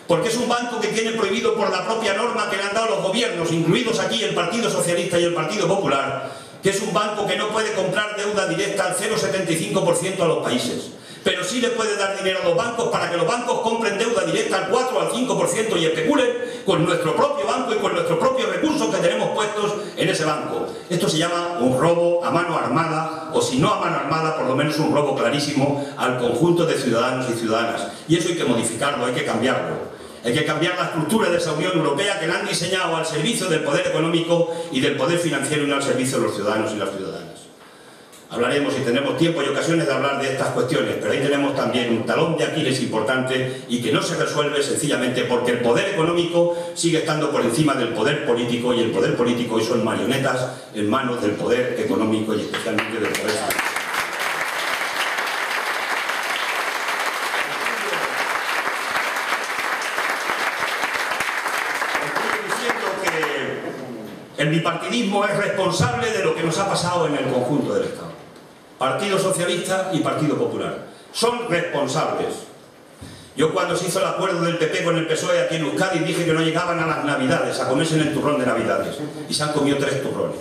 Porque es un banco que tiene prohibido por la propia norma que le han dado los gobiernos, incluidos aquí el Partido Socialista y el Partido Popular, que es un banco que no puede comprar deuda directa al 0,75% a los países. Pero sí le puede dar dinero a los bancos para que los bancos compren deuda directa al 4 o al 5% y especulen con nuestro propio banco y con nuestros propios recursos que tenemos puestos en ese banco. Esto se llama un robo a mano armada, o si no a mano armada, por lo menos un robo clarísimo al conjunto de ciudadanos y ciudadanas. Y eso hay que modificarlo, hay que cambiarlo. Hay que cambiar la estructura de esa Unión Europea que la han diseñado al servicio del poder económico y del poder financiero y no al servicio de los ciudadanos y las ciudadanas. Hablaremos, y tenemos tiempo y ocasiones de hablar de estas cuestiones, pero ahí tenemos también un talón de Aquiles importante y que no se resuelve sencillamente porque el poder económico sigue estando por encima del poder político, y el poder político hoy son marionetas en manos del poder económico y especialmente del poder financiero. El bipartidismo es responsable de lo que nos ha pasado en el conjunto del Estado. Partido Socialista y Partido Popular son responsables. Yo cuando se hizo el acuerdo del PP con el PSOE aquí en Euskadi dije que no llegaban a las Navidades a comerse en el turrón de Navidades y se han comido 3 turrones.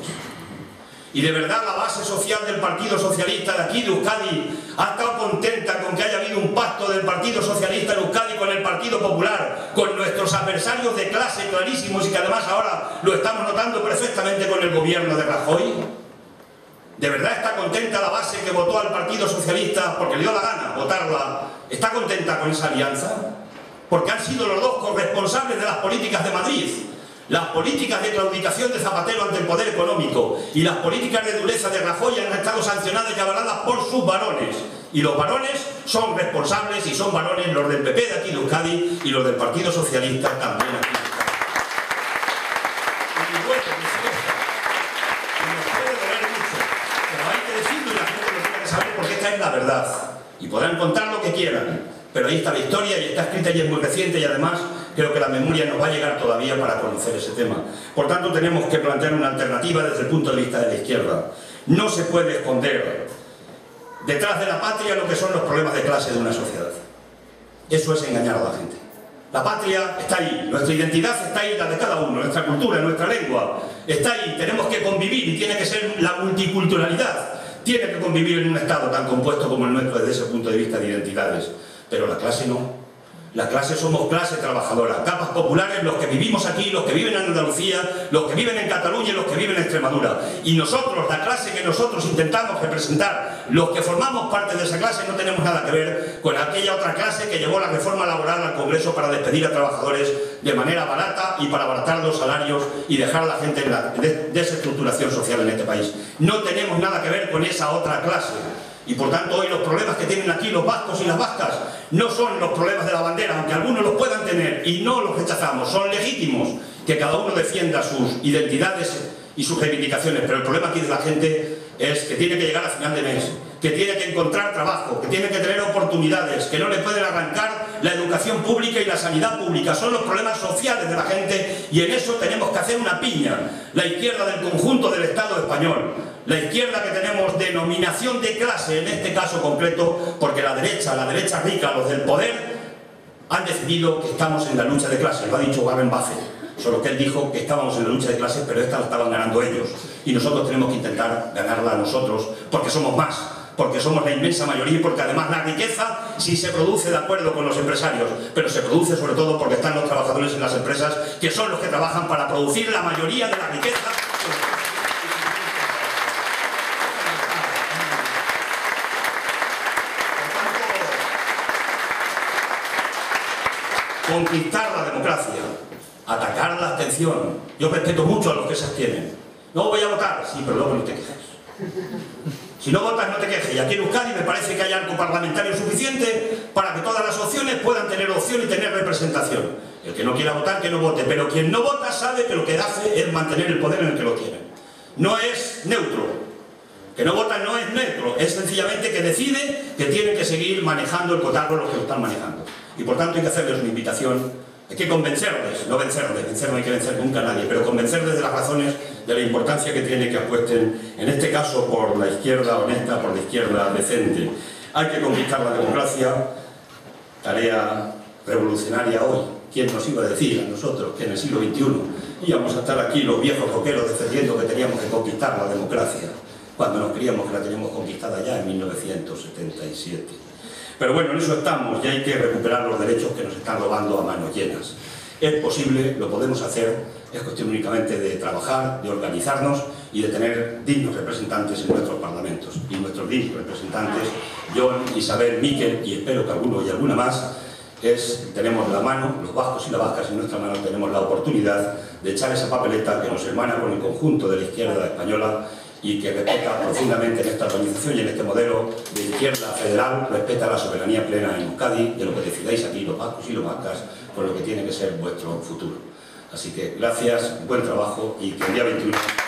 Y de verdad la base social del Partido Socialista de aquí de Euskadi ha estado contenta con que haya habido un pacto del Partido Socialista en Euskadi con el Partido Popular, con nuestros adversarios de clase clarísimos, y que además ahora lo estamos notando perfectamente con el gobierno de Rajoy. ¿De verdad está contenta la base que votó al Partido Socialista porque le dio la gana votarla? ¿Está contenta con esa alianza? porque han sido los dos corresponsables de las políticas de Madrid. Las políticas de claudicación de Zapatero ante el poder económico y las políticas de dureza de Rajoy han estado sancionadas y avaladas por sus varones. Y los varones son responsables, y son varones los del PP de aquí de Euskadi y los del Partido Socialista también aquí de Euskadi. Y bueno, nos puede doler mucho, pero hay que decirlo y la gente lo tiene que saber porque esta es la verdad. Y podrán contar lo que quieran, pero ahí está la historia y está escrita y es muy reciente, y además creo que la memoria nos va a llegar todavía para conocer ese tema. Por tanto, tenemos que plantear una alternativa desde el punto de vista de la izquierda. No se puede esconder detrás de la patria lo que son los problemas de clase de una sociedad. Eso es engañar a la gente. La patria está ahí, nuestra identidad está ahí, la de cada uno, nuestra cultura, nuestra lengua está ahí. Tenemos que convivir y tiene que ser la multiculturalidad. Tiene que convivir en un Estado tan compuesto como el nuestro desde ese punto de vista de identidades. Pero la clase no. La clase somos clase trabajadora, capas populares, los que vivimos aquí, los que viven en Andalucía, los que viven en Cataluña y los que viven en Extremadura. Y nosotros, la clase que nosotros intentamos representar, los que formamos parte de esa clase, no tenemos nada que ver con aquella otra clase que llevó la reforma laboral al Congreso para despedir a trabajadores de manera barata y para abaratar los salarios y dejar a la gente en la desestructuración social en este país. No tenemos nada que ver con esa otra clase. Y por tanto hoy los problemas que tienen aquí los vascos y las vascas no son los problemas de la bandera, aunque algunos los puedan tener y no los rechazamos, son legítimos que cada uno defienda sus identidades y sus reivindicaciones, pero el problema aquí de la gente es que tiene que llegar a final de mes, que tiene que encontrar trabajo, que tiene que tener oportunidades, que no le pueden arrancar la educación pública y la sanidad pública. Son los problemas sociales de la gente y en eso tenemos que hacer una piña. La izquierda del conjunto del Estado español, la izquierda que tenemos denominación de clase en este caso concreto, porque la derecha rica, los del poder, han decidido que estamos en la lucha de clases. Lo ha dicho Warren Buffett. Solo que él dijo que estábamos en la lucha de clases, pero esta la estaban ganando ellos. Y nosotros tenemos que intentar ganarla nosotros, porque somos más, porque somos la inmensa mayoría y porque además la riqueza sí se produce de acuerdo con los empresarios, pero se produce sobre todo porque están los trabajadores en las empresas, que son los que trabajan para producir la mayoría de la riqueza. Conquistar la democracia, atacar la abstención. Yo respeto mucho a los que se abstienen. No voy a votar, sí, pero luego no te quejes. Si no votas, no te quejes. Y aquí en Euskadi me parece que hay arco parlamentario suficiente para que todas las opciones puedan tener opción y tener representación. El que no quiera votar, que no vote. Pero quien no vota sabe que lo que hace es mantener el poder en el que lo tienen. No es neutro. Que no vota no es neutro. Es sencillamente que decide que tienen que seguir manejando el cotarro los que lo están manejando. Y por tanto hay que hacerles una invitación. Hay que convencerles, no vencerles, vencer no hay que vencer nunca a nadie, pero convencerles de las razones de la importancia que tiene que apuesten, en este caso por la izquierda honesta, por la izquierda decente. Hay que conquistar la democracia, tarea revolucionaria hoy. ¿Quién nos iba a decir a nosotros que en el siglo XXI íbamos a estar aquí los viejos roqueros defendiendo que teníamos que conquistar la democracia, cuando nos creíamos que la teníamos conquistada ya en 1977? Pero bueno, en eso estamos y hay que recuperar los derechos que nos están robando a manos llenas. Es posible, lo podemos hacer, es cuestión únicamente de trabajar, de organizarnos y de tener dignos representantes en nuestros parlamentos. Y nuestros dignos representantes, John, Isabel, Miquel y espero que alguno y alguna más, tenemos la mano, los vascos y las vascas en nuestra mano, tenemos la oportunidad de echar esa papeleta que nos hermana con el conjunto de la izquierda española y que respeta profundamente en esta organización y en este modelo de izquierda federal, respeta la soberanía plena en Euskadi, de lo que decidáis aquí los vascos y las vascas, por lo que tiene que ser vuestro futuro. Así que gracias, buen trabajo y que el día 21...